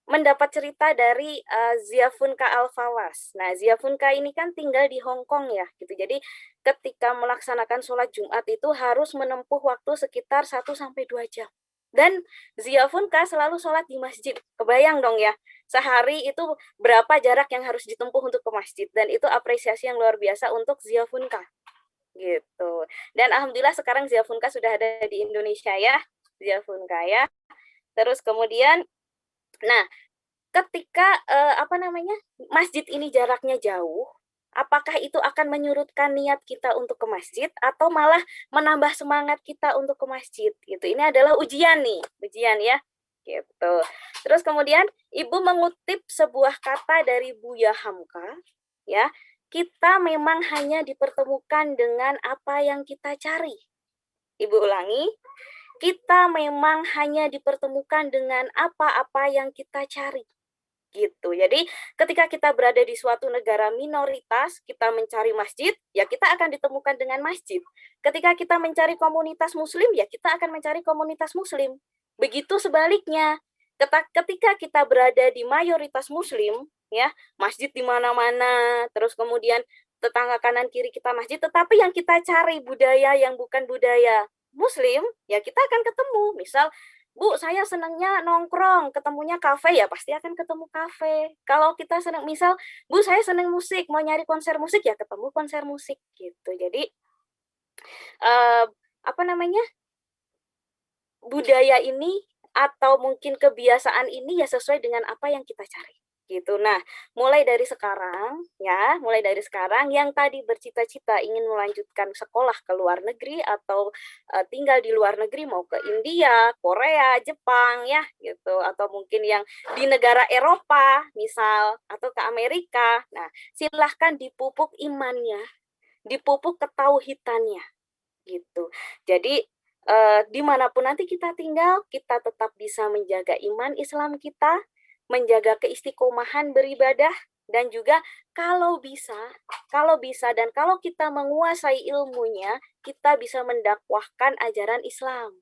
mendapat cerita dari Ziafunka Al-Fawas. Nah, Ziafunka ini kan tinggal di Hong Kong ya, gitu. Jadi ketika melaksanakan sholat Jumat itu harus menempuh waktu sekitar 1-2 jam. Dan Ziafunka selalu sholat di masjid. Kebayang dong ya, sehari itu berapa jarak yang harus ditempuh untuk ke masjid. Dan itu apresiasi yang luar biasa untuk Ziafunka. Gitu. Dan alhamdulillah sekarang Ziafunka sudah ada di Indonesia ya, Ziafunka ya. Terus kemudian, nah, ketika masjid ini jaraknya jauh, apakah itu akan menyurutkan niat kita untuk ke masjid atau malah menambah semangat kita untuk ke masjid? Gitu. Ini adalah ujian nih, ujian ya. Gitu. Terus kemudian Ibu mengutip sebuah kata dari Buya Hamka, ya. Kita memang hanya dipertemukan dengan apa yang kita cari. Ibu ulangi, kita memang hanya dipertemukan dengan apa-apa yang kita cari. Gitu. Jadi ketika kita berada di suatu negara minoritas, kita mencari masjid, ya kita akan ditemukan dengan masjid. Ketika kita mencari komunitas muslim, ya kita akan mencari komunitas muslim. Begitu sebaliknya. Ketika kita berada di mayoritas muslim, ya, masjid di mana-mana, terus kemudian tetangga kanan kiri kita masjid, tetapi yang kita cari budaya yang bukan budaya muslim, ya kita akan ketemu. Misal, Bu, saya senangnya nongkrong, ketemunya kafe, ya pasti akan ketemu kafe. Kalau kita senang, misal, Bu, saya senang musik, mau nyari konser musik, ya ketemu konser musik, gitu. Jadi, budaya ini atau mungkin kebiasaan ini ya sesuai dengan apa yang kita cari. Gitu. Nah, mulai dari sekarang yang tadi bercita-cita ingin melanjutkan sekolah ke luar negeri atau tinggal di luar negeri, mau ke India, Korea, Jepang ya, gitu, atau mungkin yang di negara Eropa misal atau ke Amerika. Nah, silahkan dipupuk imannya, dipupuk ketauhidannya, gitu. Jadi dimanapun nanti kita tinggal, kita tetap bisa menjaga iman Islam kita, menjaga keistiqomahan beribadah, dan juga kalau bisa dan kalau kita menguasai ilmunya, kita bisa mendakwahkan ajaran Islam.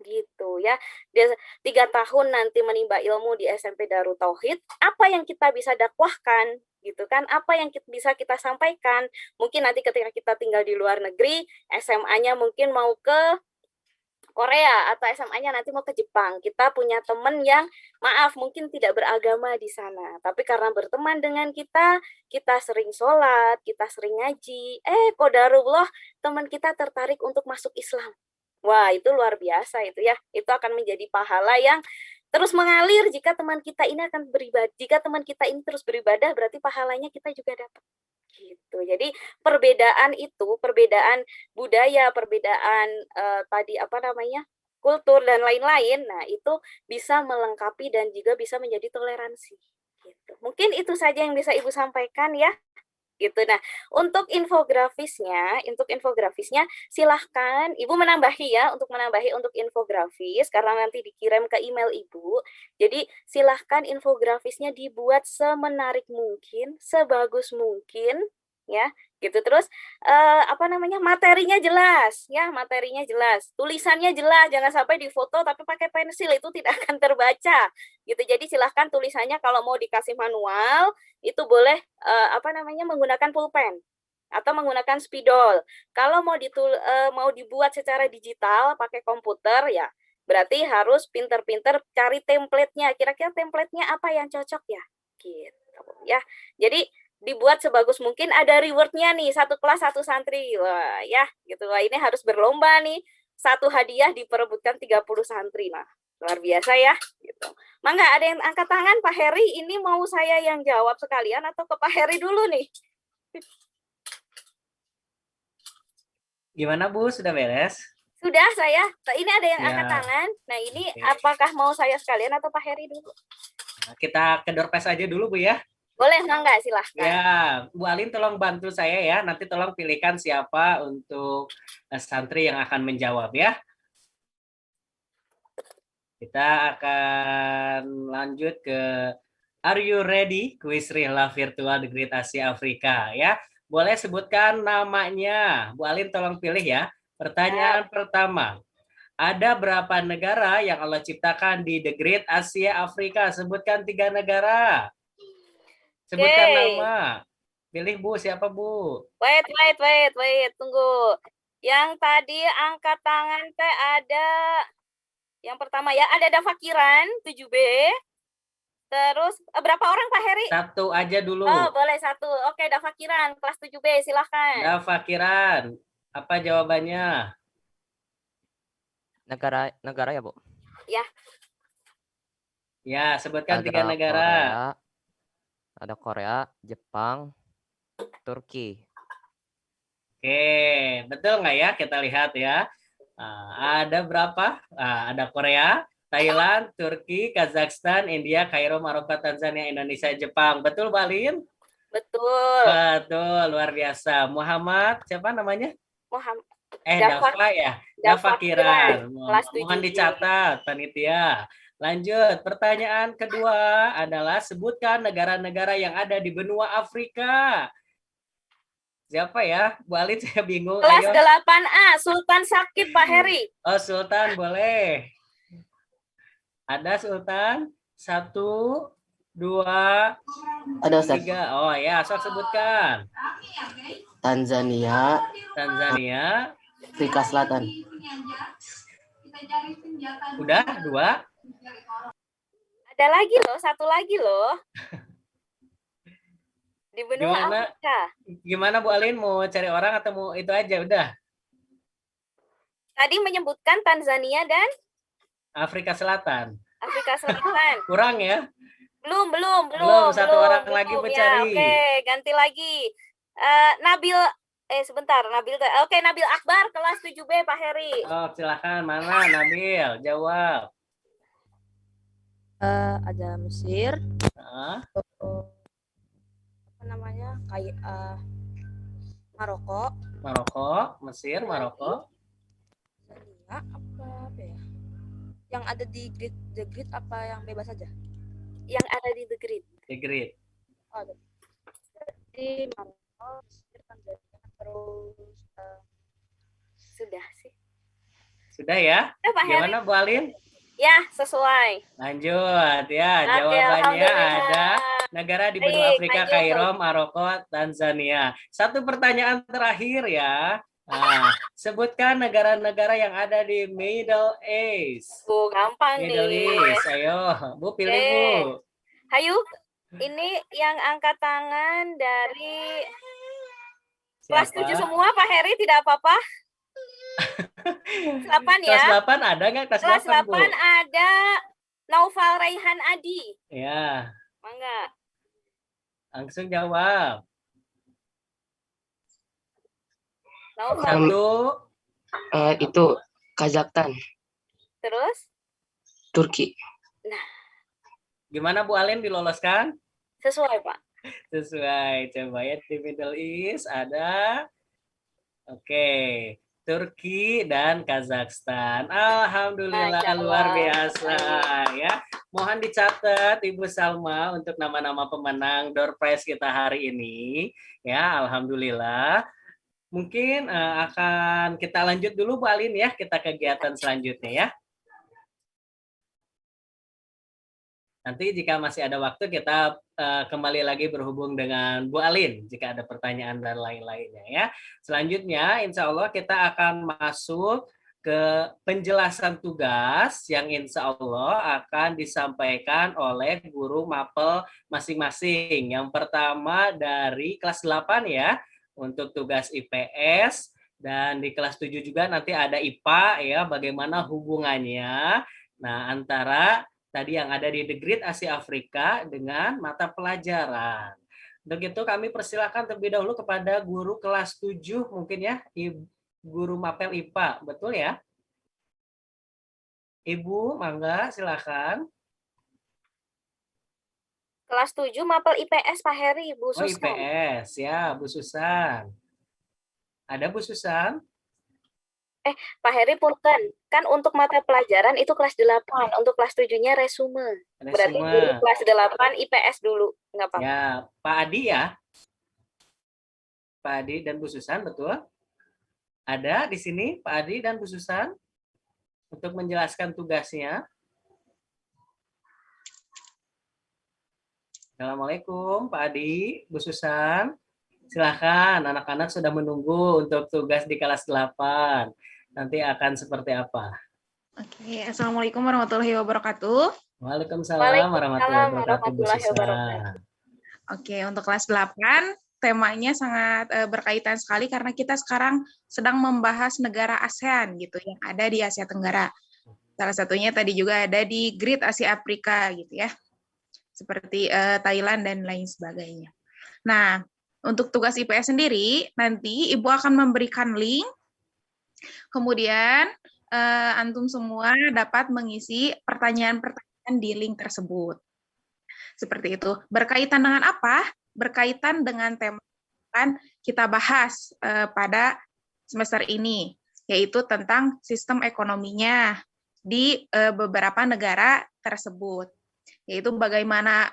Gitu ya. Dia 3 tahun nanti menimba ilmu di SMP Darut Tauhid, apa yang kita bisa dakwahkan? Gitu kan, apa yang bisa kita sampaikan? Mungkin nanti ketika kita tinggal di luar negeri, SMA-nya mungkin mau ke Korea atau SMA-nya nanti mau ke Jepang. Kita punya teman yang maaf mungkin tidak beragama di sana, tapi karena berteman dengan kita sering sholat, kita sering ngaji. Qadarullah teman kita tertarik untuk masuk Islam. Wah, itu luar biasa itu ya. Itu akan menjadi pahala yang terus mengalir jika teman kita ini akan beribadah. Jika teman kita ini terus beribadah, berarti pahalanya kita juga dapat. Gitu. Jadi perbedaan budaya, perbedaan kultur dan lain-lain, nah itu bisa melengkapi dan juga bisa menjadi toleransi. Gitu. Mungkin itu saja yang bisa Ibu sampaikan ya. Gitu. Nah, untuk infografisnya silahkan Ibu menambahi ya, untuk infografis karena nanti dikirim ke email Ibu. Jadi silahkan infografisnya dibuat semenarik mungkin, sebagus mungkin ya. Gitu. Terus materinya jelas ya, tulisannya jelas, jangan sampai difoto tapi pakai pensil, itu tidak akan terbaca gitu. Jadi silahkan tulisannya kalau mau dikasih manual itu boleh menggunakan pulpen atau menggunakan spidol. Kalau mau dibuat secara digital pakai komputer ya berarti harus pinter-pinter cari template-nya, kira-kira template-nya apa yang cocok ya gitu ya. Jadi dibuat sebagus mungkin, ada reward-nya nih, 1 kelas 1 santri. Wah, ya, gitu. Wah, ini harus berlomba nih. 1 hadiah diperebutkan 30 santri. Nah, luar biasa ya, gitu. Mangga ada yang angkat tangan, Pak Heri, ini mau saya yang jawab sekalian atau ke Pak Heri dulu nih? Gimana Bu, sudah beres? Sudah saya. Ini ada yang angkat tangan. Nah, ini apakah mau saya sekalian atau Pak Heri dulu? Nah, kita ke door prize aja dulu Bu ya. Boleh, enggak? Silahkan. Ya, Bu Alin tolong bantu saya ya. Nanti tolong pilihkan siapa untuk santri yang akan menjawab ya. Kita akan lanjut ke Are you ready? Kuis Rihla Virtual The Great Asia Afrika ya. Boleh sebutkan namanya. Bu Alin tolong pilih ya. Pertanyaan pertama. Ada berapa negara yang Allah ciptakan di The Great Asia Afrika? Sebutkan 3 negara. Sebutkan nama. Pilih Bu, siapa Bu? Wait. Tunggu. Yang tadi angkat tangan teh ada. Yang pertama ya, ada Dafakiran 7B. Terus berapa orang Pak Heri? 1 aja dulu. Oh, boleh 1. Oke, Dafakiran kelas 7B, silahkan. Dafakiran. Apa jawabannya? Negara ya, Bu? Ya. Ya, sebutkan Ada 3 negara. Ada Korea, Jepang, Turki. Oke, betul nggak ya? Kita lihat ya. Ada berapa? Ada Korea, Thailand, Turki, Kazakhstan, India, Kairo, Maroko, Tanzania, Indonesia, Jepang. Betul, Mbak Lin? Betul. Betul, luar biasa. Muhammad, siapa namanya? Muhammad. Dafa ya? Dafakiran. Kelas Mohon 7B. dicatat, panitia. Lanjut, pertanyaan kedua adalah sebutkan negara-negara yang ada di benua Afrika. Siapa ya? Bu Alin, saya bingung. Kelas Ayo. 8A, Sultan Sakib Pak Heri. Oh, Sultan boleh. Ada Sultan. 1, 2, Ada Ustaz. 3. Oh ya, sok sebutkan. Tanzania, Afrika Selatan. Udah 2. Ada lagi loh, 1 lagi loh. Di benua Afrika. Gimana Bu Alin, mau cari orang atau mau itu aja udah? Tadi menyebutkan Tanzania dan Afrika Selatan. Afrika Selatan. Kurang ya? Belum. 1 orang lagi mencari. Ya, oke, ganti lagi. Nabil Nabil Akbar kelas 7B Pak Heri. Oh, silakan. Mana Nabil? Jawab. Ada Mesir. Apa namanya? Kayak Maroko. Mesir, Maroko. Tanzania apa ya? Yang ada di The Grid apa yang bebas saja? Yang ada di The Grid. The Grid. Oh, ada. Jadi Maroko, Mesir, Tanzania, terus sudah sih. Sudah ya? Pak Gimana Bu Alin? Ya, sesuai. Lanjut ya, Oke, jawabannya alhamdulillah. ada negara di benua Baik, Afrika, lanjut. Kairo, Maroko, Tanzania. 1 pertanyaan terakhir ya. Sebutkan negara-negara yang ada di Middle East. Bu, gampang Middle nih. East, ayo. Bu, pilih Bu. Hayu, ini yang angkat tangan dari kelas 7 semua Pak Heri, tidak apa-apa. 8 ya. Kelas 8 ada nggak? Kelas 8 Bu? ada Naufal Raihan Adi. Ya, Mangga. langsung jawab. Naufal. 1. Itu Kazakhstan, Terus? Turki. Nah, Gimana Bu Alin, diloloskan? sesuai Pak. Sesuai. Coba ya, di Middle East ada. Oke. Turki dan Kazakhstan. Alhamdulillah, Masya Allah. luar biasa ya. Mohon dicatat Ibu Salma untuk nama-nama pemenang door prize kita hari ini. Ya, alhamdulillah. Mungkin akan kita lanjut dulu Bu Alin ya, kita kegiatan selanjutnya ya. Nanti jika masih ada waktu kita kembali lagi berhubung dengan Bu Alin jika ada pertanyaan dan lain-lainnya ya. Selanjutnya insya Allah kita akan masuk ke penjelasan tugas yang insya Allah akan disampaikan oleh guru mapel masing-masing. Yang pertama dari kelas 8 ya untuk tugas IPS, dan di kelas 7 juga nanti ada IPA ya, bagaimana hubungannya antara tadi yang ada di The Great Asia Afrika dengan mata pelajaran. Untuk itu kami persilakan terlebih dahulu kepada guru kelas 7 mungkin ya, guru mapel IPA, betul ya? Ibu, mangga silakan. Kelas 7 mapel IPS Pak Heri, Bu Oh, Susan. IPS ya, Bu Susan. Ada Bu Susan? Pak Heri punten, kan untuk mata pelajaran itu kelas 8, untuk kelas 7-nya resume. Berarti Resume. guru kelas 8 IPS dulu, nggak apa-apa. Ya, Pak Adi ya. Pak Adi dan Bu Susan, betul? Ada di sini Pak Adi dan Bu Susan? untuk menjelaskan tugasnya. Assalamualaikum Pak Adi, Bu Susan. Silahkan, anak-anak sudah menunggu untuk tugas di kelas 8. Nanti akan seperti apa? Oke, Assalamualaikum warahmatullahi wabarakatuh. Waalaikumsalam warahmatullahi wabarakatuh, Bu Susan. Oke, untuk kelas 8, temanya sangat berkaitan sekali karena kita sekarang sedang membahas negara ASEAN gitu yang ada di Asia Tenggara. Salah satunya tadi juga ada di Grid Asia Afrika gitu ya. Seperti Thailand dan lain sebagainya. Nah, untuk tugas IPS sendiri, nanti Ibu akan memberikan link, kemudian antum semua dapat mengisi pertanyaan-pertanyaan di link tersebut. Seperti itu. Berkaitan dengan apa? Berkaitan dengan tema yang kita bahas pada semester ini, yaitu tentang sistem ekonominya di beberapa negara tersebut. Yaitu bagaimana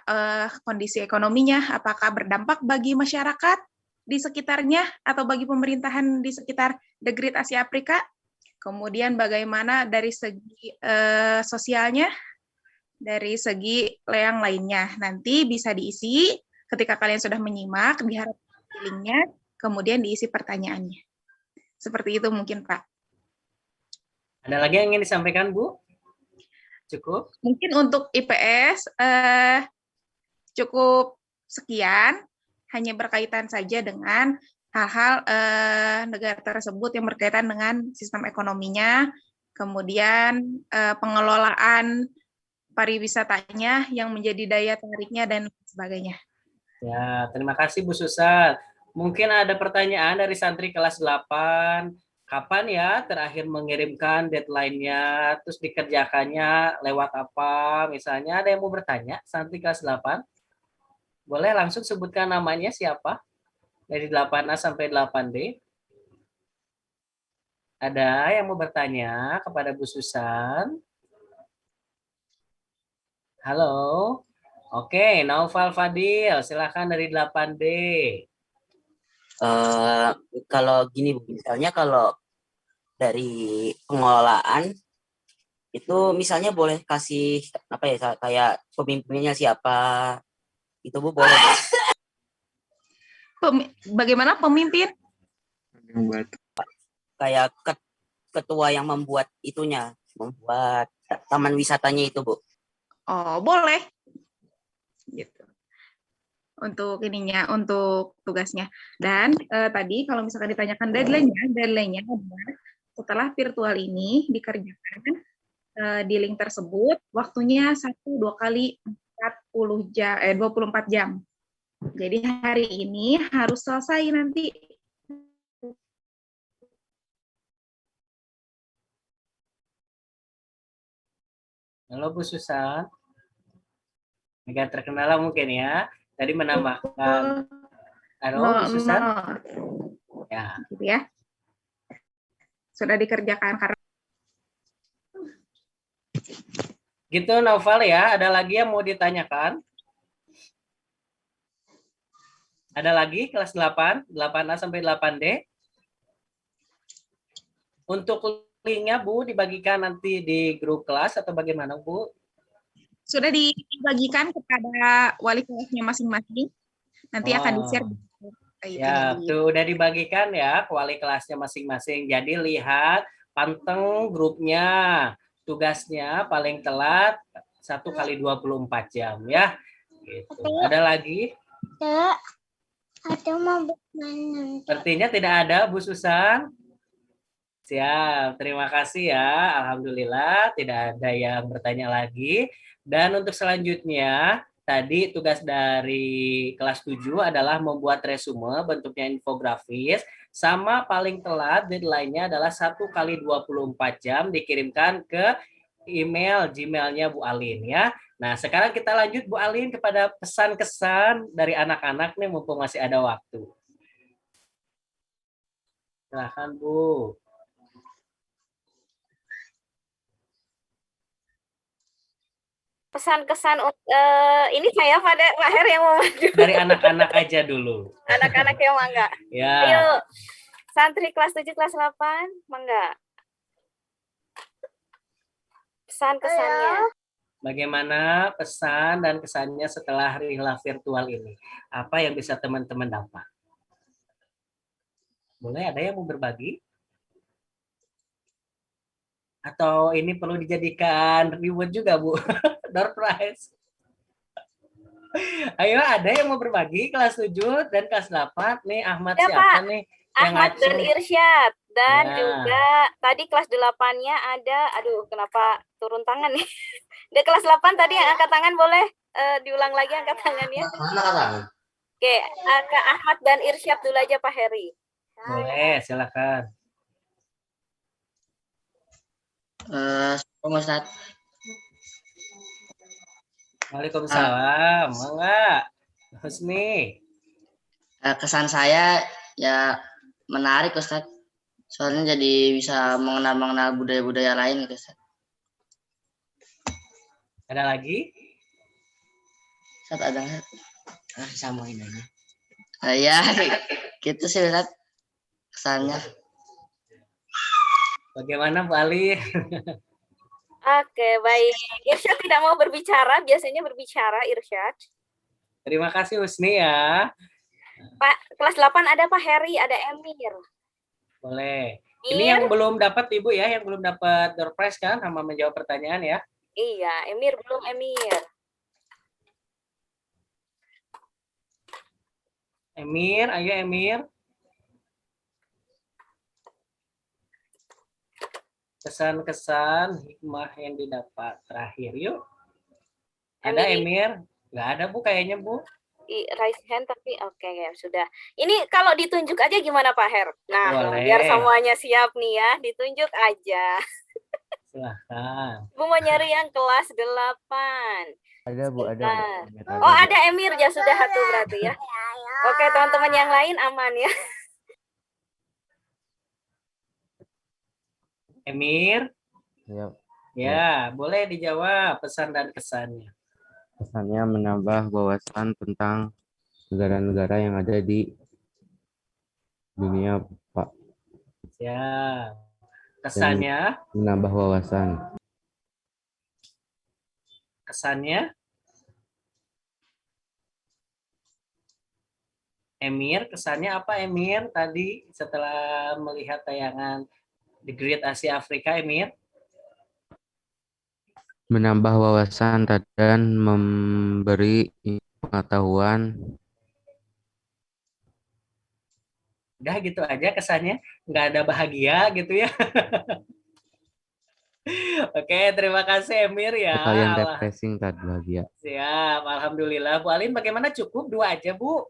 kondisi ekonominya, apakah berdampak bagi masyarakat di sekitarnya atau bagi pemerintahan di sekitar The Great Asia Afrika, kemudian bagaimana dari segi sosialnya, dari segi yang lainnya. Nanti bisa diisi ketika kalian sudah menyimak, diharap linknya, kemudian diisi pertanyaannya. Seperti itu mungkin Pak. Ada lagi yang ingin disampaikan Bu? Cukup? Mungkin untuk IPS cukup sekian, hanya berkaitan saja dengan hal-hal negara tersebut yang berkaitan dengan sistem ekonominya, kemudian pengelolaan pariwisatanya yang menjadi daya tariknya dan sebagainya. Ya, terima kasih Bu Susan. Mungkin ada pertanyaan dari santri kelas 8. Kapan ya terakhir mengirimkan deadline-nya, terus dikerjakannya lewat apa? Misalnya ada yang mau bertanya, santri kelas 8? Boleh langsung sebutkan namanya siapa? Dari 8A sampai 8D. Ada yang mau bertanya kepada Bu Susan? Halo? Oke, Naufal Fadil, silakan dari 8D. Kalau gini, misalnya kalau dari pengelolaan itu misalnya boleh kasih apa ya, kayak pemimpinnya siapa itu Bu, boleh Bu? Bagaimana pemimpin? Kayak ketua yang membuat itunya, membuat taman wisatanya itu Bu. Oh, boleh. Gitu. Untuk ininya, untuk tugasnya. Dan tadi kalau misalkan ditanyakan deadline-nya adalah setelah virtual ini dikerjakan di link tersebut, waktunya 1-2 kali 24 jam. Jadi hari ini harus selesai nanti. Halo Bu Susan. Agak terkendala mungkin ya. Tadi menambahkan. Halo Bu Susan. Ya. Gitu ya. Sudah dikerjakan karena gitu Naufal ya. Ada lagi yang mau ditanyakan? Ada lagi kelas 8, 8A sampai 8D? Untuk linknya Bu dibagikan nanti di grup kelas atau bagaimana Bu? Sudah dibagikan kepada wali kelasnya masing-masing. Nanti akan di-share. Ya, tuh udah dibagikan ya ke wali kelasnya masing-masing. Jadi lihat, panteng grupnya. Tugasnya paling telat 1 kali 24 jam ya. Gitu. Ada lagi? Sepertinya tidak ada Bu Susan. Siap, terima kasih ya. Alhamdulillah tidak ada yang bertanya lagi. Dan untuk selanjutnya, tadi tugas dari kelas 7 adalah membuat resume bentuknya infografis, sama paling telat deadline-nya adalah 1 kali 24 jam dikirimkan ke email Gmail-nya Bu Alin ya. Nah, sekarang kita lanjut Bu Alin kepada pesan-kesan dari anak-anak nih mumpung masih ada waktu. Silakan Bu. Pesan-kesan ini saya pada Pak Her yang mau maju. Dari anak-anak aja dulu. Anak-anak yang mangga. Ya. Ayo, santri kelas 7, kelas 8, mangga. Kesan-kesannya. Bagaimana pesan dan kesannya setelah rihlah virtual ini? Apa yang bisa teman-teman dapat? Boleh ada yang mau berbagi? Atau ini perlu dijadikan reward juga, Bu? Door prize. Ayo, ada yang mau berbagi kelas 7 dan kelas 8? Nih, Ahmad Ya, siapa Pak. nih? Ahmad dan Irsyad. Dan Ya. juga tadi kelas 8-nya ada, aduh kenapa turun tangan nih? Di kelas 8 tadi yang angkat tangan boleh diulang lagi angkat tangannya. Oke, Kak Ahmad dan Irsyad dulu aja Pak Heri. Boleh, silakan. Assalamualaikum Ustaz. Waalaikumsalam. Mangga. Husni. Kesan saya ya menarik Ustaz. Soalnya jadi bisa mengenal budaya-budaya lain gitu Ustaz. Ada lagi? Ustaz ada nggak? Samain aja. Ya, gitu sih Ustaz. Kesannya. Bagaimana Bu Ali? Oke, baik. Irsyad tidak mau berbicara, biasanya berbicara Irsyad. Terima kasih Husni ya. Pak, kelas 8 ada Pak Heri, ada Emir. Boleh. Ini yang belum dapat Ibu ya, yang belum dapat door prize kan sama menjawab pertanyaan ya. Iya, Emir belum Emir. Emir, ayo Emir. Kesan-kesan hikmah yang didapat terakhir yuk. Ada Emir? Nggak ada Bu kayaknya Bu. Raise hand tapi oke ya sudah. Ini kalau ditunjuk aja gimana Pak Her? Nah, Boleh. biar semuanya siap nih ya, ditunjuk aja. Silahkan. Bu mau nyari yang kelas 8. Ada Bu, ada. Oh ada Emir ya sudah satu berarti ya. Oke teman-teman yang lain aman ya. Emir? Ya. Ya, boleh dijawab pesan dan kesannya. Kesannya menambah wawasan tentang negara-negara yang ada di dunia, Pak. Ya. Kesannya? Dan menambah wawasan. Kesannya? Emir, kesannya apa Emir tadi setelah melihat tayangan The Great Asia Afrika, Emir? Menambah wawasan dan memberi pengetahuan. Udah gitu aja kesannya, nggak ada bahagia gitu ya. Oke, terima kasih Emir ya. Kalian refreshing tadi bahagia. Siap, alhamdulillah. Bu Alin bagaimana, cukup 2 aja Bu?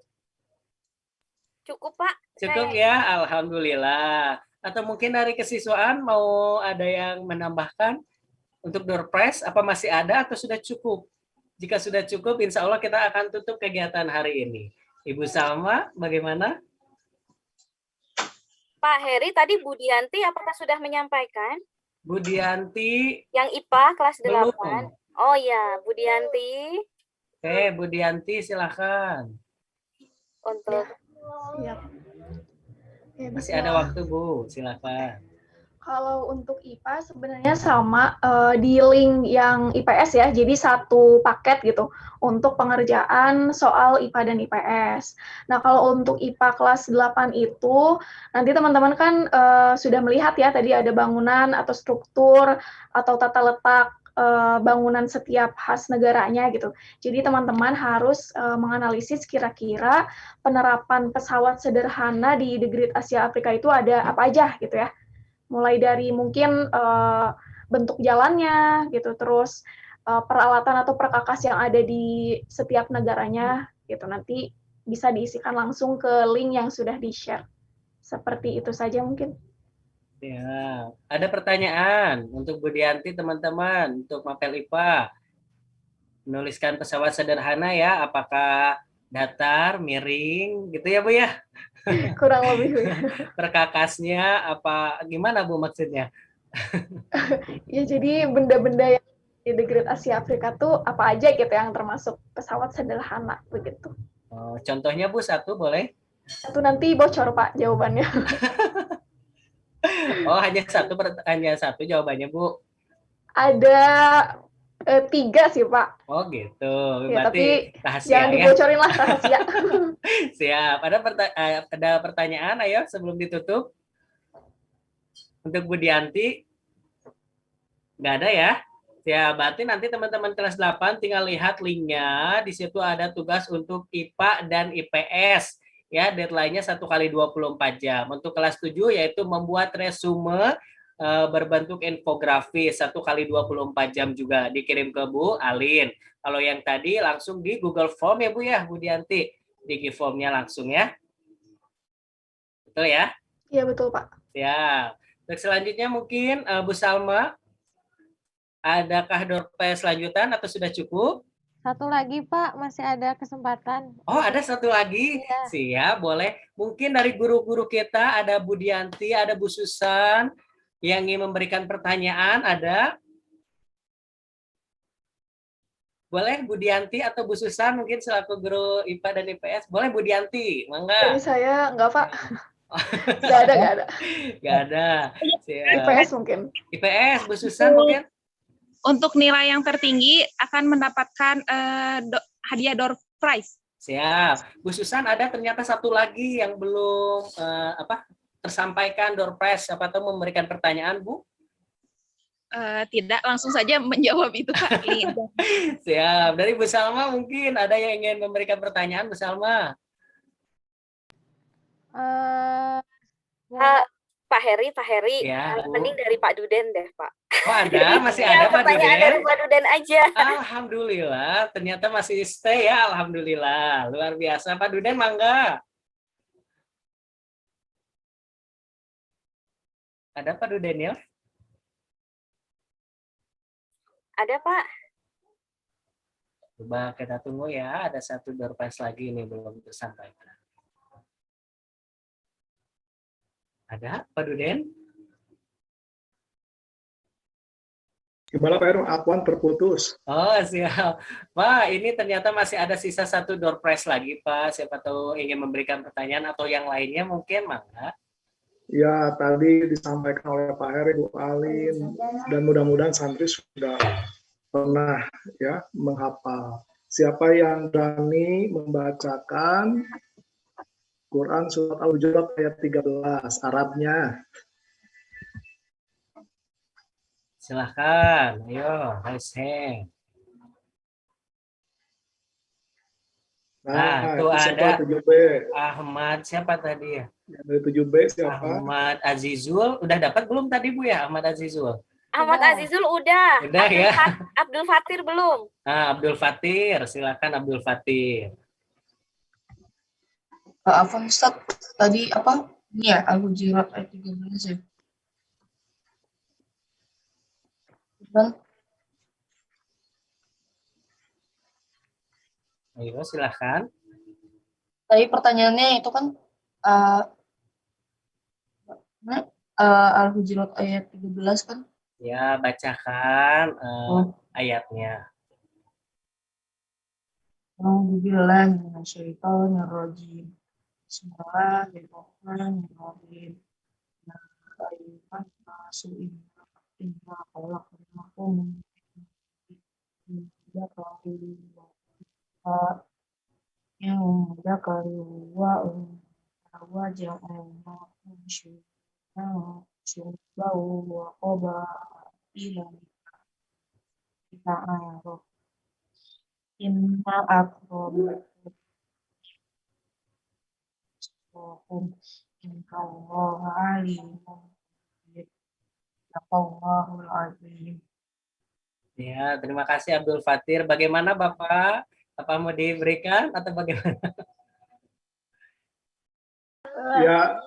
Cukup Pak. Cukup ya, alhamdulillah. Atau mungkin dari kesiswaan mau ada yang menambahkan untuk door prize, apa masih ada atau sudah cukup? Jika sudah cukup, insya Allah kita akan tutup kegiatan hari ini. Ibu Salma, bagaimana? Pak Heri tadi Bu Dianti apakah sudah menyampaikan? Bu Dianti. Yang IPA kelas 8. Belum. Oh ya, Bu Dianti. Oke, Bu Dianti silakan. Untuk Masih ada waktu Bu, silakan. Kalau untuk IPA sebenarnya sama di link yang IPS ya, jadi satu paket gitu untuk pengerjaan soal IPA dan IPS. Nah kalau untuk IPA kelas 8 itu, nanti teman-teman kan sudah melihat ya tadi ada bangunan atau struktur atau tata letak bangunan setiap khas negaranya gitu. Jadi teman-teman harus menganalisis kira-kira penerapan pesawat sederhana di The Great Asia Afrika itu ada apa aja gitu ya. Mulai dari mungkin bentuk jalannya gitu, terus peralatan atau perkakas yang ada di setiap negaranya gitu, nanti bisa diisikan langsung ke link yang sudah di-share. Seperti itu saja mungkin. Ya, ada pertanyaan untuk Bu Dianti teman-teman, untuk Mapel IPA. Menuliskan pesawat sederhana ya, apakah datar, miring, gitu ya Bu ya? Kurang lebih. Perkakasnya apa gimana Bu maksudnya? Ya jadi benda-benda yang di The Great Asia Afrika tuh apa aja gitu yang termasuk pesawat sederhana begitu. Oh, contohnya Bu satu boleh? Itu nanti bocor Pak jawabannya. Oh hanya satu jawabannya Bu. Ada 3 sih, Pak. Oh gitu. Ya, tapi Berarti rahasia jangan ya. dibocorin lah rahasia. Siap. Ada pertanyaan ayo sebelum ditutup? Untuk Bu Dianti? Nggak ada ya? Ya, berarti nanti teman-teman kelas 8 tinggal lihat linknya. Di situ ada tugas untuk IPA dan IPS. Ya, deadline-nya 1 kali 24 jam. Untuk kelas 7 yaitu membuat resume berbentuk infografis 1 kali 24 jam juga. Dikirim ke Bu Alin. Kalau yang tadi langsung di Google Form ya Bu ya, Bu Dianti. Di formnya langsung ya. Betul ya? Iya, betul, Pak. Ya. Untuk selanjutnya mungkin Bu Salma. Adakah doorpress lanjutan atau sudah cukup? Satu lagi, Pak, masih ada kesempatan. Oh, ada satu lagi? Iya. Siap, boleh. Mungkin dari guru-guru kita, ada Bu Dianti, ada Bu Susan, yang ingin memberikan pertanyaan, ada? Boleh Bu Dianti atau Bu Susan, mungkin selaku guru IPA dan IPS. Boleh Bu Dianti, mangga. Dari saya enggak, Pak. Enggak ada. Nggak ada. Siap. IPS mungkin. IPS, Bu Susan mungkin? Untuk nilai yang tertinggi akan mendapatkan hadiah door prize. Siap. Bu Susan, ada ternyata satu lagi yang belum tersampaikan door prize. Siapa tahu memberikan pertanyaan, Bu? Tidak, langsung saja menjawab itu, Kak. Siap. Dari Bu Salma mungkin ada yang ingin memberikan pertanyaan, Bu Salma? Pak Heri, Ya, Bu. mending dari Pak Duden deh, Pak. Oh ada, masih ada Pak Pertanyaan Duden? dari Pak Duden aja. Alhamdulillah, ternyata masih stay ya, Alhamdulillah. Luar biasa, Pak Duden, mangga. Ada Pak Duden ya? Ada, Pak. Coba kita tunggu ya, ada satu door prize lagi nih belum tersampaikan. Ada Pak Duden? Gimana Pak Heru? Akuan terputus. Oh siap. Pak, ini ternyata masih ada sisa satu door prize lagi Pak. Siapa tahu ingin memberikan pertanyaan atau yang lainnya mungkin, mangga. Ya, tadi disampaikan oleh Pak Heri, Bu Alin, dan mudah-mudahan santri sudah pernah ya menghafal. Siapa yang berani membacakan Quran surat Al-Hujurat ayat 13 Arabnya? Silahkan, ayo, raise hand. Nah, itu ada 7B. Ahmad, siapa tadi ya? Dari 7B siapa? Ahmad Azizul, udah dapat belum tadi Bu ya, Ahmad Azizul? Ahmad Azizul udah. Udah ya. Abdul Fatir belum. Nah, Abdul Fatir, silakan Abdul Fatir. Afwan Ustaz, tadi apa? Ini ya, Al-Hujurat ayat 13 ya. Dan Ayo, silakan. tadi pertanyaannya itu kan Al-Hujurat ayat 13 kan? Ya, bacakan ayatnya. Alhamdulillah minasyaitonirrajim. Bismillahirrahmanirrahim. Ya ayyuhan nasu inna khalaqnakum min dzakarin wa unsa wa ja'alnakum syu'uban wa qabaila lita'arafu. Inna akramakum innallaha alimun Allahul azim. Ya, terima kasih Abdul Fatir. Bagaimana Bapak? Apa mau diberikan atau bagaimana? Ya,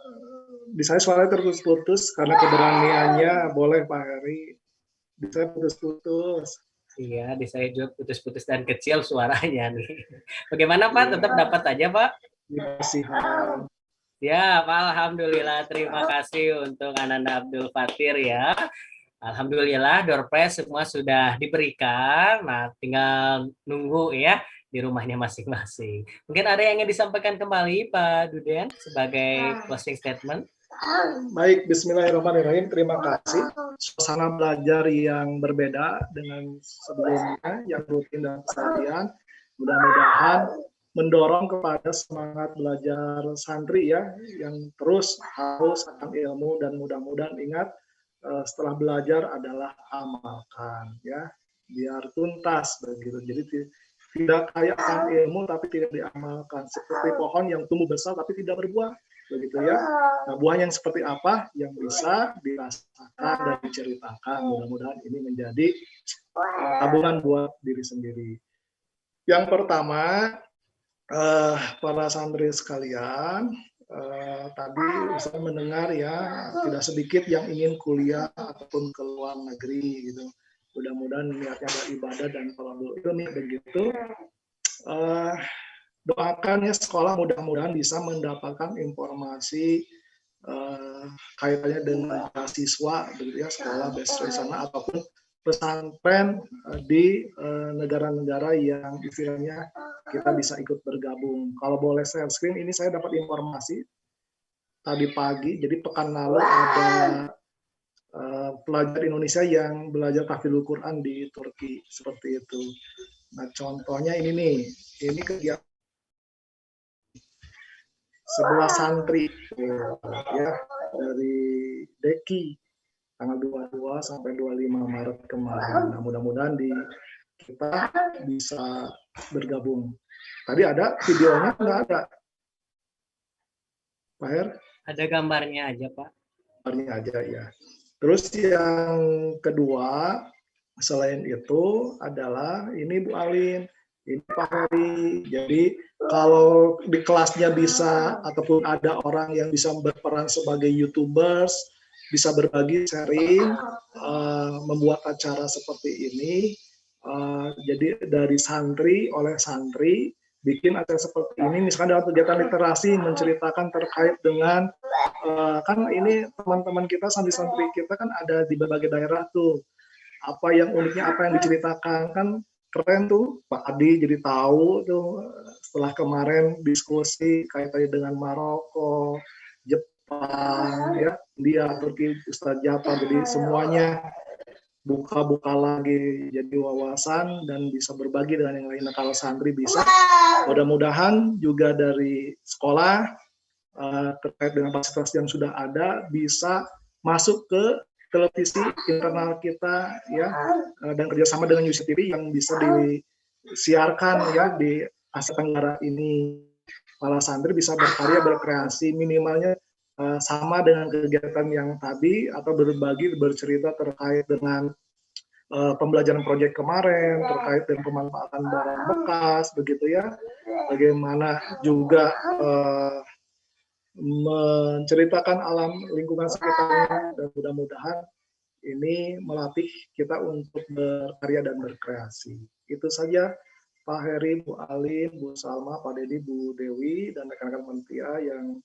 di saya suaranya terputus karena keberaniannya. Boleh Pak Heri. Di saya putus-putus. Iya, di saya juga putus-putus dan kecil suaranya nih. Bagaimana Pak? Tetap dapat aja Pak? Kasihan. Ya, Alhamdulillah. Terima kasih untuk Ananda Abdul Fatir ya. Alhamdulillah, door prize semua sudah diberikan. Nah, tinggal nunggu ya di rumahnya masing-masing. Mungkin ada yang ingin disampaikan kembali Pak Duden sebagai closing statement? Baik, bismillahirrahmanirrahim. Terima kasih. Suasana belajar yang berbeda dengan sebelumnya, yang rutin dan keseharian. Mudah-mudahan mendorong kepada semangat belajar santri ya, yang terus haus akan ilmu, dan mudah-mudahan ingat setelah belajar adalah amalkan ya, biar tuntas begitu. Jadi tidak kaya akan ilmu tapi tidak diamalkan, seperti pohon yang tumbuh besar tapi tidak berbuah begitu ya. Nah, buah yang seperti apa yang bisa dirasakan dan diceritakan. Mudah-mudahan ini menjadi tabungan buat diri sendiri. Yang pertama, para santri sekalian, tadi saya mendengar ya, tidak sedikit yang ingin kuliah ataupun ke luar negeri gitu. Mudah-mudahan niatnya beribadah dan thalabul ilmi begitu. Doakan ya sekolah mudah-mudahan bisa mendapatkan informasi kaitannya dengan mahasiswa begitu ya, sekolah beasiswa di sana ataupun pesantren di negara-negara yang istilahnya kita bisa ikut bergabung. Kalau boleh share screen, ini saya dapat informasi tadi pagi, jadi pekan lalu ada pelajar Indonesia yang belajar tahfidzul Quran di Turki, seperti itu. Nah, contohnya ini nih, ini kegiatan 11 santri ya dari Deki tanggal 22 sampai 25 Maret kemarin. Nah, mudah-mudahan kita bisa bergabung. Tadi ada videonya, nggak ada? Pak Her? Ada gambarnya aja, Pak. Gambarnya aja ya. Terus yang kedua, selain itu adalah ini Bu Alin, ini Pak Heri. Jadi kalau di kelasnya bisa ataupun ada orang yang bisa berperan sebagai YouTubers, bisa berbagi, sharing, membuat acara seperti ini. Jadi dari santri oleh santri bikin acara seperti ini, misalkan dalam kegiatan literasi menceritakan terkait dengan kan ini teman-teman kita, santri-santri kita kan ada di berbagai daerah tuh, apa yang uniknya, apa yang diceritakan, kan keren tuh. Pak Adi jadi tahu tuh setelah kemarin diskusi kaitannya dengan Maroko, Jepang, ya, India, Turki, Ustadz Jafar, jadi semuanya buka-buka lagi jadi wawasan dan bisa berbagi dengan yang lain. Nah, kalau santri bisa, mudah-mudahan juga dari sekolah terkait dengan fasilitas yang sudah ada bisa masuk ke televisi internal kita ya, dan kerjasama dengan UCTV yang bisa disiarkan ya di Asia Tenggara ini. Para santri bisa berkarya, berkreasi, minimalnya sama dengan kegiatan yang tadi, atau berbagi, bercerita terkait dengan pembelajaran proyek kemarin, terkait dengan pemanfaatan barang bekas, begitu ya. Bagaimana juga menceritakan alam lingkungan sekitarnya, dan mudah-mudahan ini melatih kita untuk berkarya dan berkreasi. Itu saja Pak Heri, Bu Alin, Bu Salma, Pak Dedi, Bu Dewi, dan rekan-rekan Mentia yang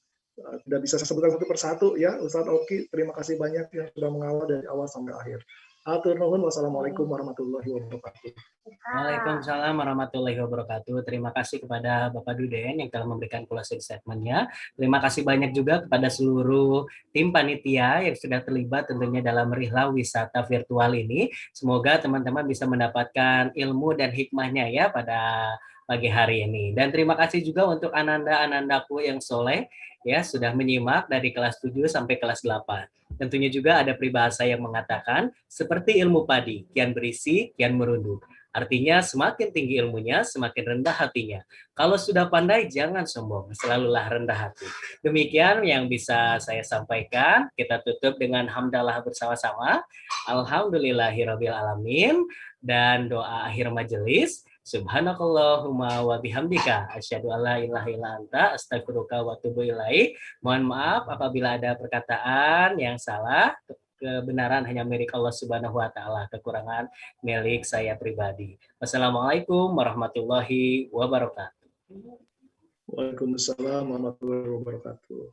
tidak bisa saya sebutkan satu persatu ya. Ustadz Oki, terima kasih banyak yang sudah mengawal dari awal sampai akhir. Atur nuhun, wassalamualaikum warahmatullahi wabarakatuh. Waalaikumsalam warahmatullahi wabarakatuh. Terima kasih kepada Bapak Duden yang telah memberikan closing statement-nya. Terima kasih banyak juga kepada seluruh tim panitia yang sudah terlibat tentunya dalam rihla wisata virtual ini. Semoga teman-teman bisa mendapatkan ilmu dan hikmahnya ya pada pagi hari ini. Dan terima kasih juga untuk ananda-anandaku yang soleh ya, sudah menyimak dari kelas 7 sampai kelas 8. Tentunya juga ada peribahasa yang mengatakan seperti ilmu padi, kian berisi, kian merunduk. Artinya semakin tinggi ilmunya, semakin rendah hatinya. Kalau sudah pandai, jangan sombong, selalulah rendah hati. Demikian yang bisa saya sampaikan. Kita tutup dengan hamdalah bersama-sama. Alhamdulillahirabbil alamin, dan doa akhir majelis. Subhanakallahumma wa bihamdika asyhadu alla ilaha illa anta astaghfiruka wa atubu ilaik. Mohon maaf apabila ada perkataan yang salah. Kebenaran hanya milik Allah Subhanahu wa taala, kekurangan milik saya pribadi. Wassalamualaikum warahmatullahi wabarakatuh. Waalaikumsalam warahmatullahi wabarakatuh.